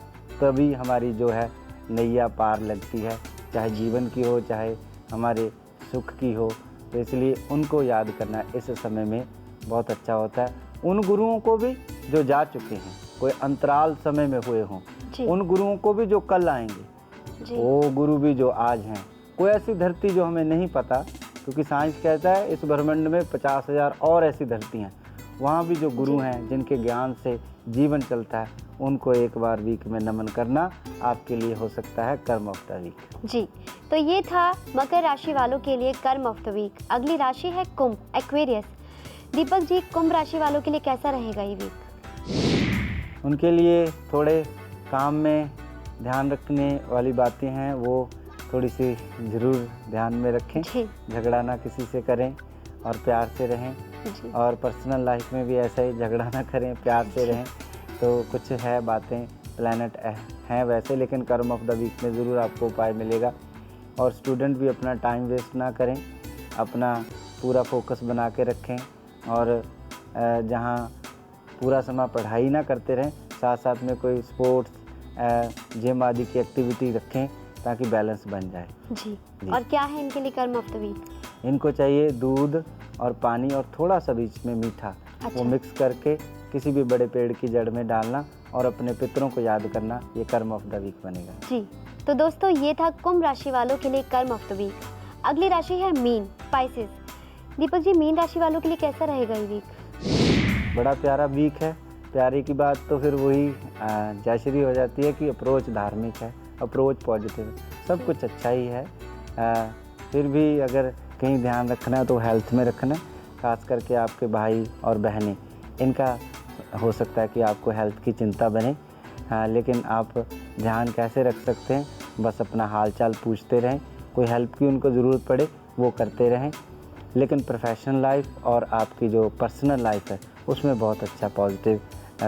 तभी हमारी जो है नैया पार लगती है। चाहे जीवन की हो, चाहे हमारे सुख की हो। तो इसलिए उनको याद करना इस समय में बहुत अच्छा होता है। उन गुरुओं को भी जो जा चुके हैं, कोई अंतराल समय में हुए हों, उन गुरुओं को भी जो कल आएंगे, वो गुरु भी जो आज हैं। कोई ऐसी धरती जो हमें नहीं पता, क्योंकि साइंस कहता है इस ब्रह्मांड में 50,000 और ऐसी धरती हैं, वहाँ भी जो गुरु हैं जिनके ज्ञान से जीवन चलता है, उनको एक बार वीक में नमन करना आपके लिए हो सकता है कर्म ऑफ द वीक। जी, तो ये था मकर राशि वालों के लिए कर्म ऑफ द वीक। अगली राशि है कुंभ, एक्वेरियस। दीपक जी, कुंभ राशि वालों के लिए कैसा रहेगा ये वीक? उनके लिए थोड़े काम में ध्यान रखने वाली बातें हैं, वो थोड़ी सी ज़रूर ध्यान में रखें। झगड़ा ना किसी से करें और प्यार से रहें। और पर्सनल लाइफ में भी ऐसा ही, झगड़ा ना करें, प्यार से रहें। तो कुछ है बातें, प्लैनेट हैं वैसे, लेकिन कर्म ऑफ द वीक में ज़रूर आपको उपाय मिलेगा। और स्टूडेंट भी अपना टाइम वेस्ट ना करें, अपना पूरा फोकस बना के रखें। और जहाँ पूरा समय पढ़ाई ना करते रहें, साथ साथ में कोई स्पोर्ट्स, जिम आदि की एक्टिविटी रखें ताकि बैलेंस बन जाए। जी। और क्या है इनके लिए कर्म ऑफ द वीक? इनको चाहिए दूध और पानी और थोड़ा सा बीच में मीठा, वो मिक्स करके किसी भी बड़े पेड़ की जड़ में डालना और अपने पितरों को याद करना, ये कर्म ऑफ द वीक बनेगा। जी, तो दोस्तों ये था कुंभ राशि वालों के लिए कर्म ऑफ द वीक। अगली राशि है mean, spices. Deepak ji, mean राशि वालों के लिए कैसा रहेगा ये वीक? बड़ा प्यारा वीक है। प्यारे की बात तो फिर वही जयश्री हो जाती है कि अप्रोच धार्मिक है, अप्रोच पॉजिटिव है, सब कुछ अच्छा ही है। फिर भी अगर कहीं ध्यान रखना है तो हेल्थ में रखना, खास करके आपके भाई और बहनें, इनका हो सकता है कि आपको हेल्थ की चिंता बने। लेकिन आप ध्यान कैसे रख सकते हैं, बस अपना हाल चाल पूछते रहें, कोई हेल्प की उनको ज़रूरत पड़े वो करते रहें। लेकिन प्रोफेशनल लाइफ और आपकी जो पर्सनल लाइफ है उसमें बहुत अच्छा पॉजिटिव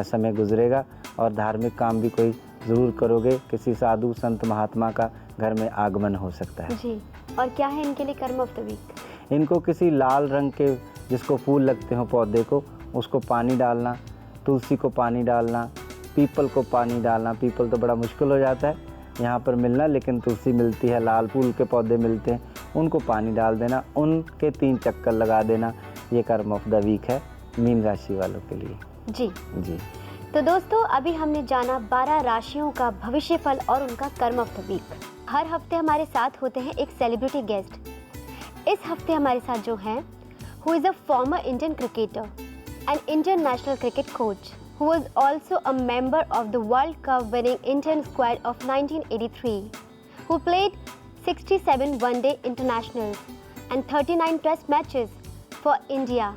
समय गुजरेगा। और धार्मिक काम भी कोई ज़रूर करोगे, किसी साधु संत महात्मा का घर में आगमन हो सकता है। जी। और क्या है इनके लिए कर्म ऑफ द वीक? इनको किसी लाल रंग के जिसको फूल लगते हो पौधे को, उसको पानी डालना, तुलसी को पानी डालना, पीपल को पानी डालना। पीपल तो बड़ा मुश्किल हो जाता है यहाँ पर मिलना, लेकिन तुलसी मिलती है, लाल फूल के पौधे मिलते हैं, उनको पानी डाल देना, उनके 3 चक्कर लगा देना। ये कर्म ऑफ द वीक है मीन राशि वालों के लिए। जी जी। तो दोस्तों अभी हमने जाना 12 राशियों का भविष्यफल और उनका कर्म ऑफ द वीक। हर हफ्ते हमारे साथ होते हैं एक सेलिब्रिटी गेस्ट। इस हफ्ते हमारे साथ जो हैं, who is a former Indian cricketer and Indian national cricket coach, who was also a member of the World Cup winning Indian squad of 1983, who played 67 one-day internationals and 39 test matches for India,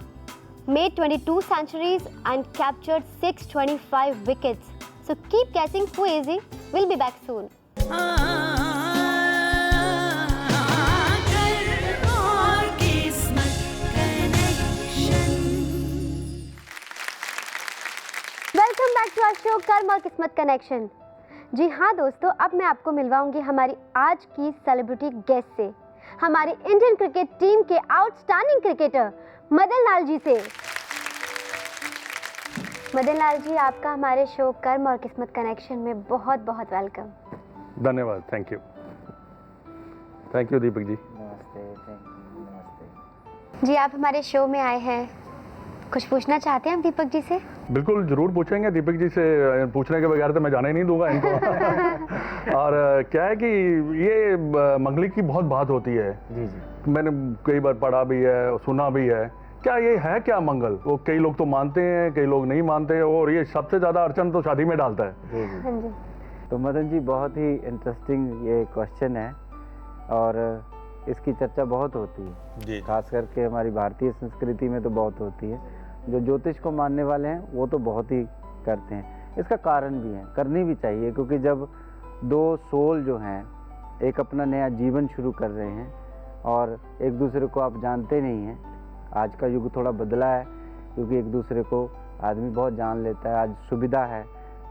made 22 centuries and captured 625 wickets. So keep guessing who is he? We'll be back soon. Welcome back to our show Karm aur किस्मत connection. जी हाँ दोस्तों, अब मैं आपको मिलवाऊंगी हमारी आज की celebrity guest से, हमारी इंडियन क्रिकेट टीम के आउटस्टैंडिंग क्रिकेटर मदन लाल जी से। मदन लाल जी, आपका हमारे शो कर्म और किस्मत कनेक्शन में बहुत बहुत वेलकम। धन्यवाद, थैंक यू दीपक जी। नमस्ते। नमस्ते जी, आप हमारे शो में आए हैं, कुछ पूछना चाहते हैं हम दीपक जी से? बिल्कुल जरूर पूछेंगे दीपक जी से, पूछने के बगैर तो मैं जाने ही नहीं दूंगा इनको। और क्या है कि ये मंगली की बहुत बात होती है। जी जी। मैंने कई बार पढ़ा भी है, सुना भी है। क्या ये है क्या मंगल? वो कई लोग तो मानते हैं, कई लोग नहीं मानते, और ये सबसे ज्यादा अड़चन तो शादी में डालता है। जी जी। हाँ जी। तो मदन जी, बहुत ही इंटरेस्टिंग ये क्वेश्चन है और इसकी चर्चा बहुत होती है जी। खास करके हमारी भारतीय संस्कृति में तो बहुत होती है। जो ज्योतिष को मानने वाले हैं वो तो बहुत ही करते हैं। इसका कारण भी है, करनी भी चाहिए, क्योंकि जब 2 सोल जो हैं एक अपना नया जीवन शुरू कर रहे हैं और एक दूसरे को आप जानते नहीं हैं। आज का युग थोड़ा बदला है, क्योंकि एक दूसरे को आदमी बहुत जान लेता है। आज सुविधा है,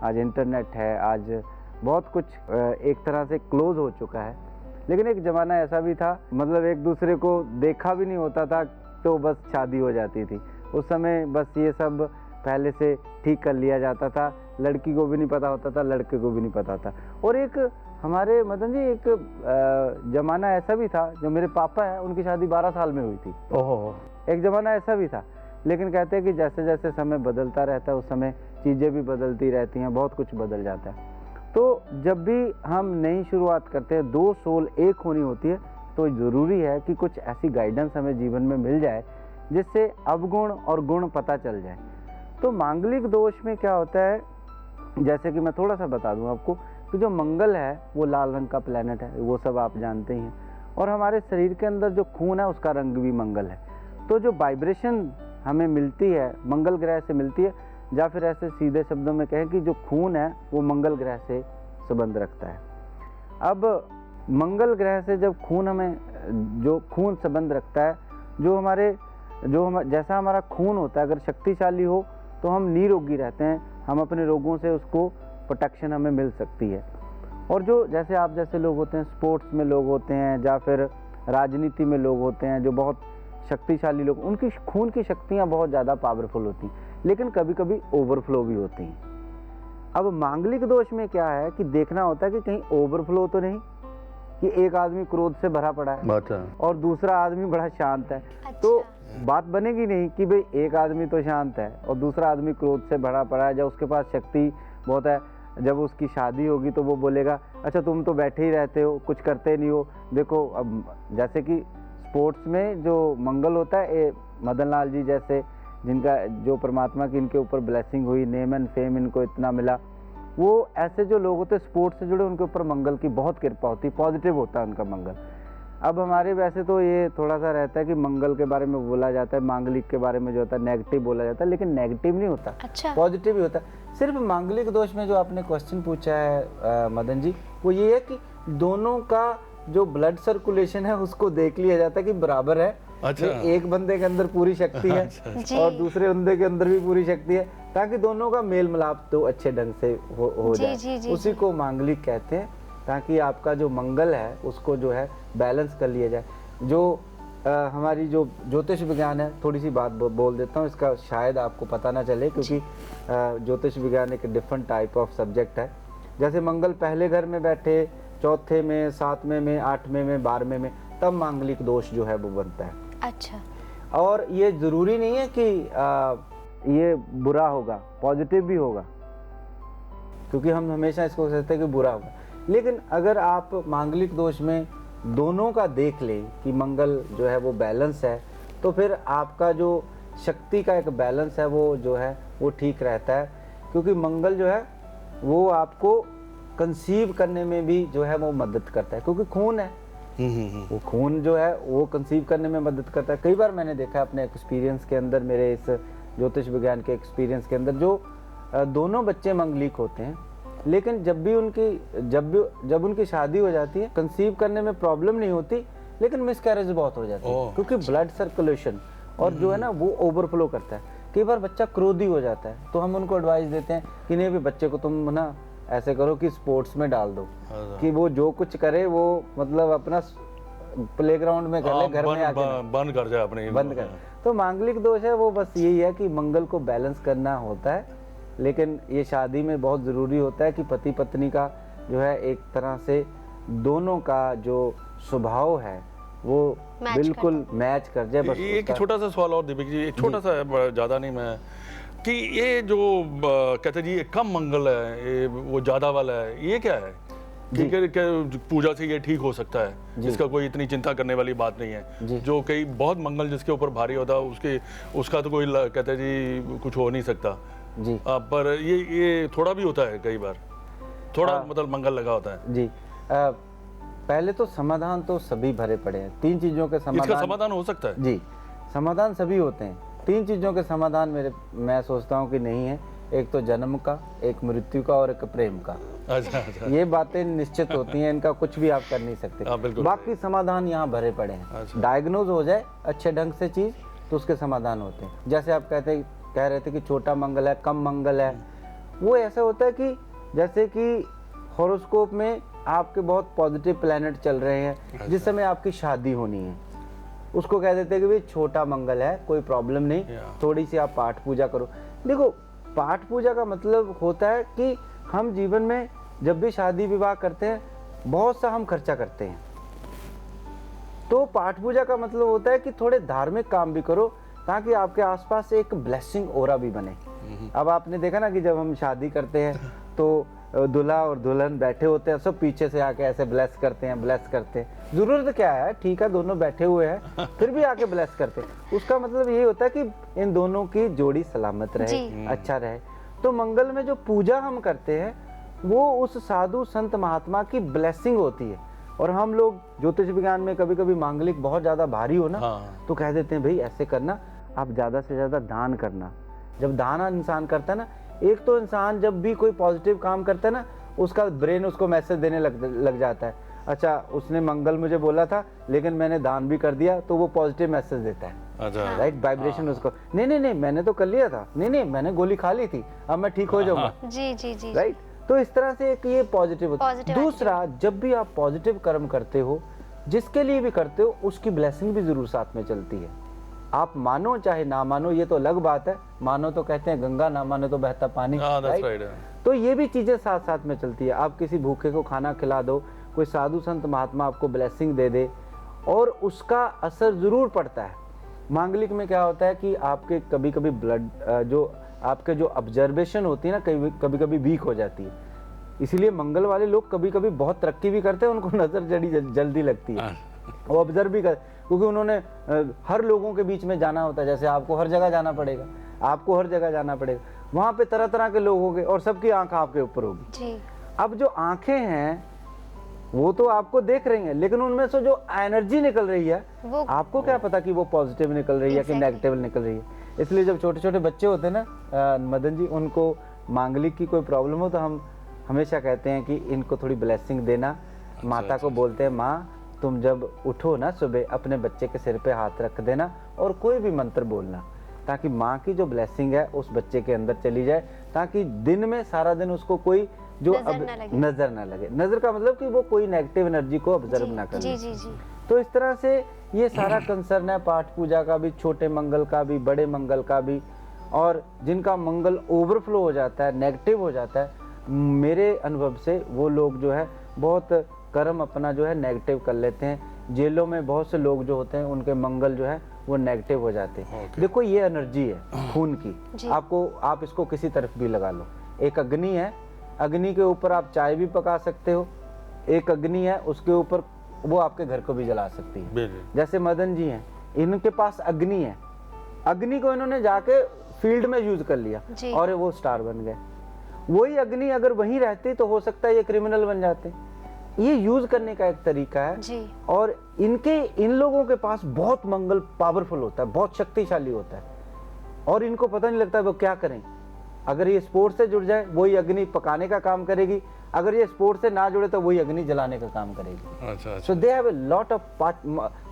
आज इंटरनेट है, आज बहुत कुछ एक तरह से क्लोज हो चुका है। लेकिन एक ज़माना ऐसा भी था, मतलब एक दूसरे को देखा भी नहीं होता था तो बस शादी हो जाती थी। उस समय बस ये सब पहले से ठीक कर लिया जाता था, लड़की को भी नहीं पता होता था, लड़के को भी नहीं पता था। और एक हमारे मदन जी एक ज़माना ऐसा भी था, जो मेरे पापा है उनकी शादी 12 साल में हुई थी। ओहो। एक ज़माना ऐसा भी था, लेकिन कहते हैं कि जैसे जैसे समय बदलता रहता है उस समय चीज़ें भी बदलती रहती हैं, बहुत कुछ बदल जाता है। तो जब भी हम नई शुरुआत करते हैं, दो सोल एक होनी होती है, तो ज़रूरी है कि कुछ ऐसी गाइडेंस हमें जीवन में मिल जाए जिससे अवगुण और गुण पता चल जाए। तो मांगलिक दोष में क्या होता है, जैसे कि मैं थोड़ा सा बता दूं आपको कि जो मंगल है वो लाल रंग का प्लैनेट है, वो सब आप जानते ही हैं। और हमारे शरीर के अंदर जो खून है उसका रंग भी मंगल है। तो जो वाइब्रेशन हमें मिलती है मंगल ग्रह से मिलती है, या फिर ऐसे सीधे शब्दों में कहें कि जो खून है वो मंगल ग्रह से संबंध रखता है। अब मंगल ग्रह से जब जो खून संबंध रखता है, जैसा हमारा खून होता है, अगर शक्तिशाली हो तो हम निरोगी रहते हैं, हम अपने रोगों से उसको प्रोटेक्शन हमें मिल सकती है। और जो जैसे आप जैसे लोग होते हैं, स्पोर्ट्स में लोग होते हैं या फिर राजनीति में लोग होते हैं, जो बहुत शक्तिशाली लोग, उनकी खून की शक्तियाँ बहुत ज़्यादा पावरफुल होती हैं, लेकिन कभी कभी ओवरफ्लो भी होती हैं। अब मांगलिक दोष में क्या है कि देखना होता है कि कहीं ओवरफ्लो तो नहीं, कि एक आदमी क्रोध से भरा पड़ा है और दूसरा आदमी बड़ा शांत है। तो बात बनेगी नहीं कि भाई एक आदमी तो शांत है और दूसरा आदमी क्रोध से भरा पड़ा है, जब उसके पास शक्ति बहुत है, जब उसकी शादी होगी तो वो बोलेगा अच्छा तुम तो बैठे ही रहते हो, कुछ करते नहीं हो। देखो अब जैसे कि स्पोर्ट्स में जो मंगल होता है, मदन लाल जी जैसे, जिनका जो परमात्मा की इनके ऊपर ब्लेसिंग हुई, नेम एंड फेम इनको इतना मिला, वो ऐसे जो लोग होते हैं स्पोर्ट्स से जुड़े, उनके ऊपर मंगल की बहुत कृपा होती है, पॉजिटिव होता है उनका मंगल। अब हमारे वैसे तो ये थोड़ा सा रहता है कि मंगल के बारे में बोला जाता है, मांगलिक के बारे में जो होता है नेगेटिव बोला जाता है, लेकिन नेगेटिव नहीं होता, अच्छा। पॉजिटिव ही होता है। सिर्फ मांगलिक दोष में जो आपने क्वेश्चन पूछा है मदन जी, वो ये है कि दोनों का जो ब्लड सर्कुलेशन है उसको देख लिया जाता है कि बराबर है। अच्छा। एक बंदे के अंदर पूरी शक्ति है और दूसरे बंदे के अंदर भी पूरी शक्ति है, ताकि दोनों का मेल मिलाप तो अच्छे ढंग से हो जाए। उसी को मांगलिक कहते हैं, ताकि आपका जो मंगल है उसको जो है बैलेंस कर लिया जाए। जो हमारी जो ज्योतिष विज्ञान है, थोड़ी सी बात बोल देता हूँ, इसका शायद आपको पता ना चले, क्योंकि ज्योतिष विज्ञान एक डिफरेंट टाइप ऑफ सब्जेक्ट है। जैसे मंगल पहले घर में बैठे, चौथे में, 7वें में, 8वें में, 12वें में, तब मांगलिक दोष जो है वो बनता है। अच्छा। और ये जरूरी नहीं है कि ये बुरा होगा, पॉजिटिव भी होगा, क्योंकि हम हमेशा इसको सोचते हैं कि बुरा होगा। लेकिन अगर आप मांगलिक दोष में दोनों का देख लें कि मंगल जो है वो बैलेंस है, तो फिर आपका जो शक्ति का एक बैलेंस है वो जो है वो ठीक रहता है। क्योंकि मंगल जो है वो आपको कंसीव करने में भी जो है वो मदद करता है, क्योंकि खून है, वो खून जो है वो कंसीव करने में मदद करता है। कई बार मैंने देखा अपने एक्सपीरियंस के अंदर, मेरे इस ज्योतिष विज्ञान के एक्सपीरियंस के अंदर, जो दोनों बच्चे मंगलिक होते हैं, लेकिन जब उनकी शादी हो जाती है, कंसीव करने में प्रॉब्लम नहीं होती, लेकिन मिसकैरेज बहुत हो जाती है, क्योंकि ब्लड सर्कुलेशन और जो है ना वो ओवरफ्लो करता है। कई बार बच्चा क्रोधी हो जाता है, तो हम उनको एडवाइस देते हैं कि नहीं भी बच्चे को तुम ना ऐसे करो कि स्पोर्ट्स में डाल दो, कि वो जो कुछ करे वो मतलब अपना प्लेग्राउंड में कर ले, घर में आके बंद कर जाए अपने, बंद कर। तो मांगलिक दोष है वो बस यही है कि मंगल को बैलेंस करना होता है, लेकिन ये शादी में बहुत ज़रूरी होता है कि पति पत्नी का जो है एक तरह से दोनों का जो स्वभाव है वो बिल्कुल मैच कर जाए। बस एक छोटा सा सवाल और दीपक जी, एक छोटा सा, ज़्यादा नहीं, मैं कि ये जो कहते जी ये कम मंगल है, ये वो ज़्यादा वाला है, ये क्या है? कि पूजा से ये ठीक हो सकता है, इसका कोई इतनी चिंता करने वाली बात नहीं है। जो कई बहुत मंगल जिसके ऊपर भारी होता है उसका तो कोई कहते जी कुछ हो नहीं सकता जी। पर ये थोड़ा भी होता है, कई बार थोड़ा मतलब मंगल लगा होता है जी। पहले तो समाधान तो सभी भरे पड़े हैं, 3 चीज़ों के समाधान। इसका समाधान हो सकता है जी, समाधान सभी होते हैं। 3 चीज़ों के समाधान मैं सोचता हूँ कि नहीं है। एक तो जन्म का, एक मृत्यु का और एक प्रेम का। अच्छा। ये बातें निश्चित होती हैं, इनका कुछ भी आप कर नहीं सकते। बाकी समाधान यहाँ भरे पड़े हैं। डायग्नोज हो जाए अच्छे ढंग से चीज़ तो उसके समाधान होते हैं। जैसे आप कह रहे थे कि छोटा मंगल है, कम मंगल है, वो ऐसा होता है कि जैसे कि हॉरोस्कोप में आपके बहुत पॉजिटिव प्लैनेट चल रहे हैं, जिस समय आपकी शादी होनी है, उसको कह देते हैं कि भाई छोटा मंगल है, कोई प्रॉब्लम नहीं, थोड़ी सी आप पाठ पूजा करो। देखो, पाठ पूजा का मतलब होता है कि हम जीवन में जब भी शादी विवाह करते हैं बहुत सा हम खर्चा करते हैं। तो पाठ पूजा का मतलब होता है कि थोड़े धार्मिक काम भी करो ताकि आपके आसपास एक ब्लेसिंग ओरा भी बने। अब आपने देखा ना कि जब हम शादी करते हैं तो दूल्हा और दुल्हन बैठे होते हैं, सब पीछे से आके ऐसे ब्लेस करते हैं। जरूरत क्या है, ठीक है दोनों बैठे हुए हैं फिर भी आके ब्लेस करते हैं। उसका मतलब यही होता है कि इन दोनों की जोड़ी सलामत रहे, अच्छा रहे। तो मंगल में जो पूजा हम करते हैं वो उस साधु संत महात्मा की ब्लेसिंग होती है। और हम लोग ज्योतिष विज्ञान में कभी कभी मांगलिक बहुत ज़्यादा भारी हो ना, तो कह देते हैं भाई ऐसे करना, आप ज़्यादा से ज़्यादा दान करना। जब दान इंसान करता है ना, एक तो इंसान जब भी कोई पॉजिटिव काम करता है ना, उसका ब्रेन उसको मैसेज देने लग जाता है, अच्छा उसने मंगल मुझे बोला था लेकिन मैंने दान भी कर दिया, तो वो पॉजिटिव मैसेज देता है। अच्छा, राइट, वाइब्रेशन उसको, नहीं मैंने तो कर लिया था, नहीं मैंने गोली खा ली थी, अब मैं ठीक हो जाऊंगा। जी राइट, तो इस तरह से एक ये पॉजिटिव होता है। दूसरा, जब भी आप पॉजिटिव कर्म करते हो, जिसके लिए भी करते हो, उसकी ब्लेसिंग भी जरूर साथ में चलती है। आप मानो चाहे ना मानो, ये तो अलग बात है, मानो तो कहते हैं गंगा, ना मानो तो बहता पानी। तो ये भी चीजें साथ साथ में चलती है। आप किसी भूखे को खाना खिला दो, कोई साधु संत महात्मा आपको ब्लेसिंग दे दे, और उसका असर जरूर पड़ता है। मांगलिक में क्या होता है कि आपके कभी कभी ब्लड जो आपके जो ऑब्जर्वेशन होती है ना, कभी कभी वीक हो जाती है। इसीलिए मंगल वाले लोग कभी कभी बहुत तरक्की भी करते हैं, उनको नजर जल्दी लगती है, वो ऑब्जर्व भी कर, क्योंकि उन्होंने हर लोगों के बीच में जाना होता है। जैसे आपको हर जगह जाना पड़ेगा, वहां पे तरह तरह के लोग होंगे और सबकी आंख आपके ऊपर होगी। अब जो आंखें हैं वो तो आपको देख रही हैं, लेकिन उनमें से जो एनर्जी निकल रही है आपको क्या पता कि वो पॉजिटिव निकल रही है कि नेगेटिव निकल रही है। इसलिए जब छोटे छोटे बच्चे होते हैं ना मदन जी, उनको मांगलिक की कोई प्रॉब्लम हो तो हम हमेशा कहते हैं कि इनको थोड़ी ब्लेसिंग देना। माता को बोलते हैं, माँ तुम जब उठो ना सुबह, अपने बच्चे के सिर पे हाथ रख देना और कोई भी मंत्र बोलना, ताकि माँ की जो ब्लेसिंग है उस बच्चे के अंदर चली जाए, ताकि दिन में सारा दिन उसको कोई जो नजर ना लगे। नजर का मतलब कि वो कोई नेगेटिव एनर्जी को ऑब्जर्व ना करे। तो इस तरह से ये सारा कंसर्न है पाठ पूजा का भी, छोटे मंगल का भी, बड़े मंगल का भी। और जिनका मंगल ओवरफ्लो हो जाता है, नेगेटिव हो जाता है, मेरे अनुभव से वो लोग जो है बहुत कर्म अपना जो है नेगेटिव कर लेते हैं। जेलों में बहुत से लोग जो होते हैं उनके मंगल जो है वो नेगेटिव हो जाते हैं। देखो ये एनर्जी है खून की, आप इसको किसी तरफ भी लगा लो। एक अग्नि है, अग्नि के ऊपर आप चाय भी पका सकते हो। एक अग्नि है, उसके ऊपर वो आपके घर को भी जला सकती है। जैसे मदन जी हैं, इनके पास अग्नि है, अग्नि को इन्होंने जाके फील्ड में यूज कर लिया और वो स्टार बन गए। वही अग्नि अगर वहीं रहती तो हो सकता है ये क्रिमिनल बन जाते। ये यूज करने का एक तरीका है जी। और इन लोगों के पास बहुत मंगल पावरफुल होता है, बहुत शक्तिशाली होता है, और इनको पता नहीं लगता है वो क्या करें। अगर ये स्पोर्ट्स से जुड़ जाए, वही अग्नि पकाने का काम करेगी, अगर ये स्पोर्ट्स से ना जुड़े तो वही अग्नि जलाने का काम करेगी। So they have a lot of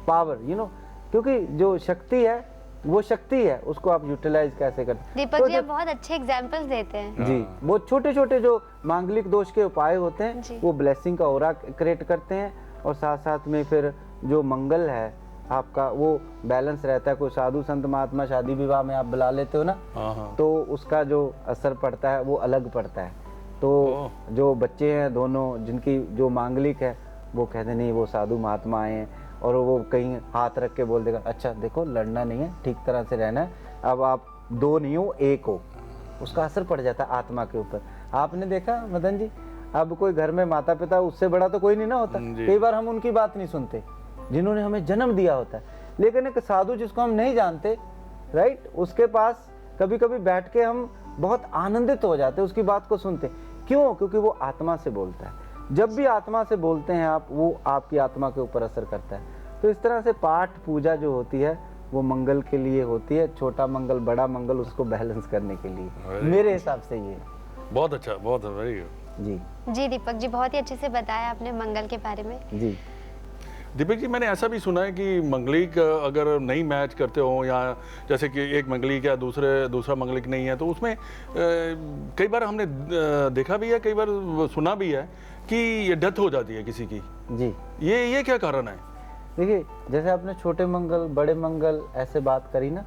power, you know, क्योंकि जो शक्ति है वो शक्ति है, उसको आप यूटिलाइज कैसे करते हैं। दीपक जी आप बहुत अच्छे एग्जांपल्स देते हैं जी। वो छोटे छोटे जो मांगलिक दोष के उपाय होते हैं वो ब्लेसिंग का ऑरा क्रिएट करते हैं, और साथ साथ में फिर जो मंगल है आपका वो बैलेंस रहता है। कोई साधु संत महात्मा शादी विवाह में आप बुला लेते हो ना, तो उसका जो असर पड़ता है वो अलग पड़ता है। तो जो बच्चे हैं दोनों, जिनकी जो मांगलिक है, वो कहते नहीं वो साधु महात्मा आए हैं, और वो कहीं हाथ रख के बोल देगा, अच्छा देखो लड़ना नहीं है, ठीक तरह से रहना है, अब आप दो नहीं हो एक हो। उसका असर पड़ जाता है आत्मा के ऊपर। आपने देखा मदन जी, अब कोई घर में माता पिता, उससे बड़ा तो कोई नहीं ना होता। कई बार हम उनकी बात नहीं सुनते जिन्होंने हमें जन्म दिया होता है, लेकिन एक साधु जिसको हम नहीं जानते, राइट, उसके पास कभी कभी बैठ के हम बहुत आनंदित हो जाते, उसकी बात को सुनते। क्यों? क्योंकि वो आत्मा से बोलता है। जब भी आत्मा से बोलते हैं आप, वो आपकी आत्मा के ऊपर असर करता है। तो इस तरह से पाठ पूजा जो होती है वो मंगल के लिए होती है, छोटा मंगल बड़ा मंगल उसको बैलेंस करने के लिए, मेरे हिसाब से ये। बहुत अच्छा, बहुत वेरी गुड जी दीपक जी, बहुत ही अच्छे से बताया आपने मंगल के बारे में। जी दीपक जी, मैंने ऐसा भी सुना है कि मंगलिक अगर नहीं मैच करते हो, या जैसे कि एक मंगलिक या दूसरा मंगलिक नहीं है, तो उसमें कई बार हमने देखा भी है, कई बार सुना भी है कि ये डेथ हो जाती है किसी की जी। ये क्या कारण है? देखिए, जैसे आपने छोटे मंगल बड़े मंगल ऐसे बात करी ना,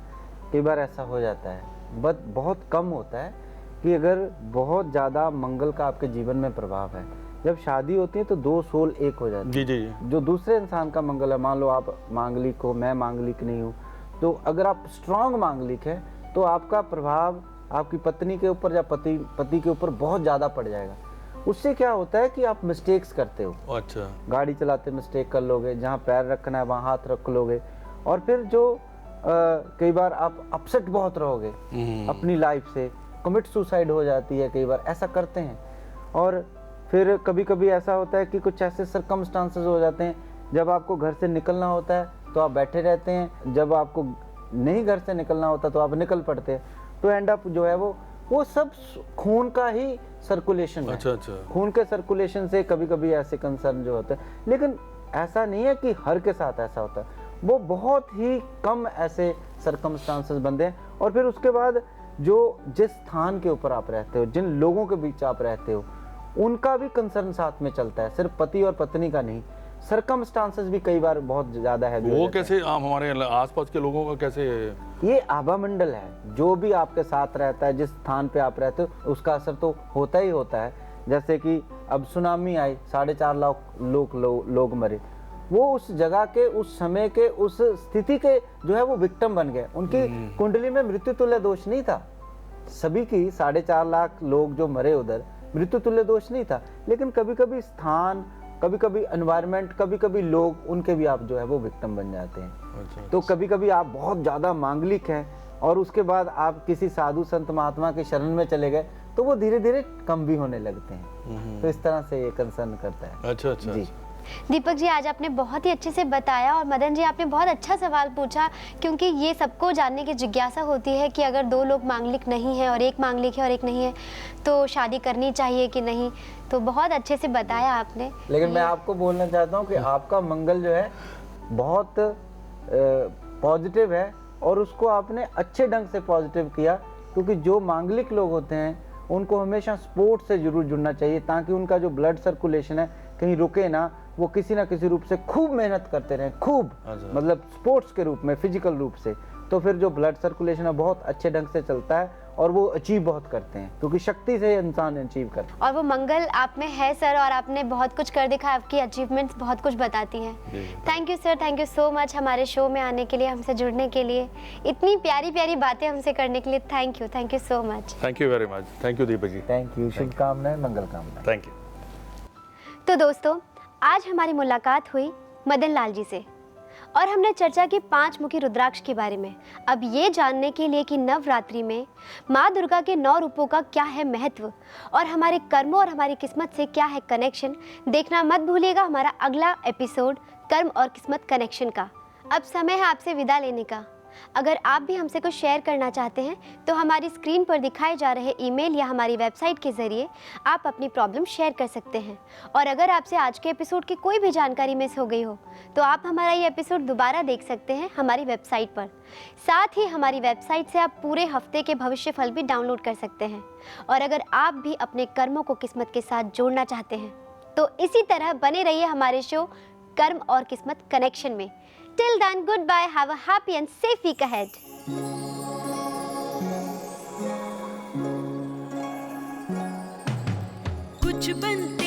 कई बार ऐसा हो जाता है, बट बहुत कम होता है कि अगर बहुत ज़्यादा मंगल का आपके जीवन में प्रभाव है, जब शादी होती है तो दो सोल एक हो जाती है। जी जी जी। जो दूसरे इंसान का मंगल है, मान लो आप मांगलिक हो, मैं मांगलिक नहीं हूँ, तो अगर आप स्ट्रांग मांगलिक है तो आपका प्रभाव आपकी पत्नी के ऊपर या पति के ऊपर बहुत ज़्यादा पड़ जाएगा। उससे क्या होता है कि आप मिस्टेक्स करते हो। अच्छा। गाड़ी चलाते मिस्टेक कर लोगे, जहाँ पैर रखना है वहाँ हाथ रख लोगे, और फिर जो कई बार आप अपसेट बहुत रहोगे अपनी लाइफ से, कमिट सुसाइड हो जाती है, कई बार ऐसा करते हैं। और फिर कभी कभी ऐसा होता है कि कुछ ऐसे सर्कमस्टांसेस हो जाते हैं, जब आपको घर से निकलना होता है तो आप बैठे रहते हैं, जब आपको नहीं घर से निकलना होता तो आप निकल पड़ते हैं। तो एंड अप जो है वो सब खून का ही सर्कुलेशन है। अच्छा अच्छा। खून के सर्कुलेशन से कभी कभी ऐसे कंसर्न जो होते हैं, लेकिन ऐसा नहीं है कि हर के साथ ऐसा होता है, वो बहुत ही कम ऐसे सर्कमस्टांसेस बनते हैं। और फिर उसके बाद जो जिस स्थान के ऊपर आप रहते हो, जिन लोगों के बीच आप रहते हो, उनका भी कंसर्न साथ में चलता है, सिर्फ पति और पत्नी का नहीं। सर्कमस्टांसेस भी कई बार बहुत ज़्यादा है। वो कैसे हमारे आसपास के लोगों का कैसे? ये आभा मंडल है, जो भी आपके साथ रहता है, जिस स्थान पे आप रहते हो, उसका असर तो होता ही होता है। जैसे कि अब सुनामी आई, 4.5 लाख लोग मरे, वो उस जगह के, उस समय के, उस स्थिति के जो है वो विक्टिम बन गए। उनकी कुंडली में मृत्यु तुल्य दोष नहीं था, सभी की 4.5 लाख लोग जो मरे उधर मृत्यु तुल्य दोष नहीं था, लेकिन कभी कभी स्थान, कभी कभी एनवायरनमेंट, कभी कभी लोग, उनके भी आप जो है वो विक्टिम बन जाते हैं। अच्छा। तो कभी कभी आप बहुत ज़्यादा मांगलिक हैं और उसके बाद आप किसी साधु संत महात्मा के शरण में चले गए, तो वो धीरे धीरे कम भी होने लगते हैं। तो इस तरह से ये कंसर्न करता है। अच्छा अच्छा जी। अच्छा। दीपक जी, आज आपने बहुत ही अच्छे से बताया, और मदन जी आपने बहुत अच्छा सवाल पूछा, क्योंकि ये सबको जानने की जिज्ञासा होती है कि अगर दो लोग मांगलिक नहीं है और एक मांगलिक है और एक नहीं है, तो शादी करनी चाहिए कि नहीं। तो बहुत अच्छे से बताया आपने। लेकिन मैं आपको बोलना चाहता हूँ कि आपका मंगल जो है बहुत पॉजिटिव है, और उसको आपने अच्छे ढंग से पॉजिटिव किया, क्योंकि जो मांगलिक लोग होते हैं उनको हमेशा स्पोर्ट्स से जरूर जुड़ना चाहिए, ताकि उनका जो ब्लड सर्कुलेशन है कहीं रुके ना, वो किसी ना किसी रूप से खूब मेहनत करते रहें, खूब, मतलब स्पोर्ट्स के रूप में, फिजिकल रूप से। तो फिर जो ब्लड सर्कुलेशन है बहुत अच्छे ढंग से चलता है, और वो अचीव बहुत करते हैं, क्योंकि शक्ति से इंसान अचीव करता है। और वो मंगल आप में है सर, और आपने बहुत कुछ कर दिखा, आपकी अचीवमेंट्स बहुत कुछ बताती हैं। Thank you sir, thank you so much हमारे शो में आने के लिए, हमसे जुड़ने के लिए, इतनी प्यारी प्यारी बातें हमसे करने के लिए। Thank you so much. Thank you very much. Thank you Deepak ji. Thank you, शुभकामनाएं, मंगल कामनाएं। Thank you. तो दोस्तों, आज हमारी मुलाकात हुई मदन लाल जी से, और हमने चर्चा की 5 मुखी रुद्राक्ष के बारे में। अब ये जानने के लिए कि नवरात्रि में माँ दुर्गा के 9 रूपों का क्या है महत्व, और हमारे कर्मों और हमारी किस्मत से क्या है कनेक्शन, देखना मत भूलिएगा हमारा अगला एपिसोड कर्म और किस्मत कनेक्शन का। अब समय है आपसे विदा लेने का। अगर आप भी हमसे कुछ शेयर करना चाहते हैं तो हमारी स्क्रीन पर दिखाए जा रहे ईमेल या हमारी वेबसाइट के ज़रिए आप अपनी प्रॉब्लम शेयर कर सकते हैं। और अगर आपसे आज के एपिसोड की कोई भी जानकारी मिस हो गई हो तो आप हमारा ये एपिसोड दोबारा देख सकते हैं हमारी वेबसाइट पर। साथ ही हमारी वेबसाइट से आप पूरे हफ्ते के भविष्य फल भी डाउनलोड कर सकते हैं। और अगर आप भी अपने कर्मों को किस्मत के साथ जोड़ना चाहते हैं तो इसी तरह बने रहिए हमारे शो कर्म और किस्मत कनेक्शन में। Till then, goodbye. Have a happy and safe week ahead. कुछ बनते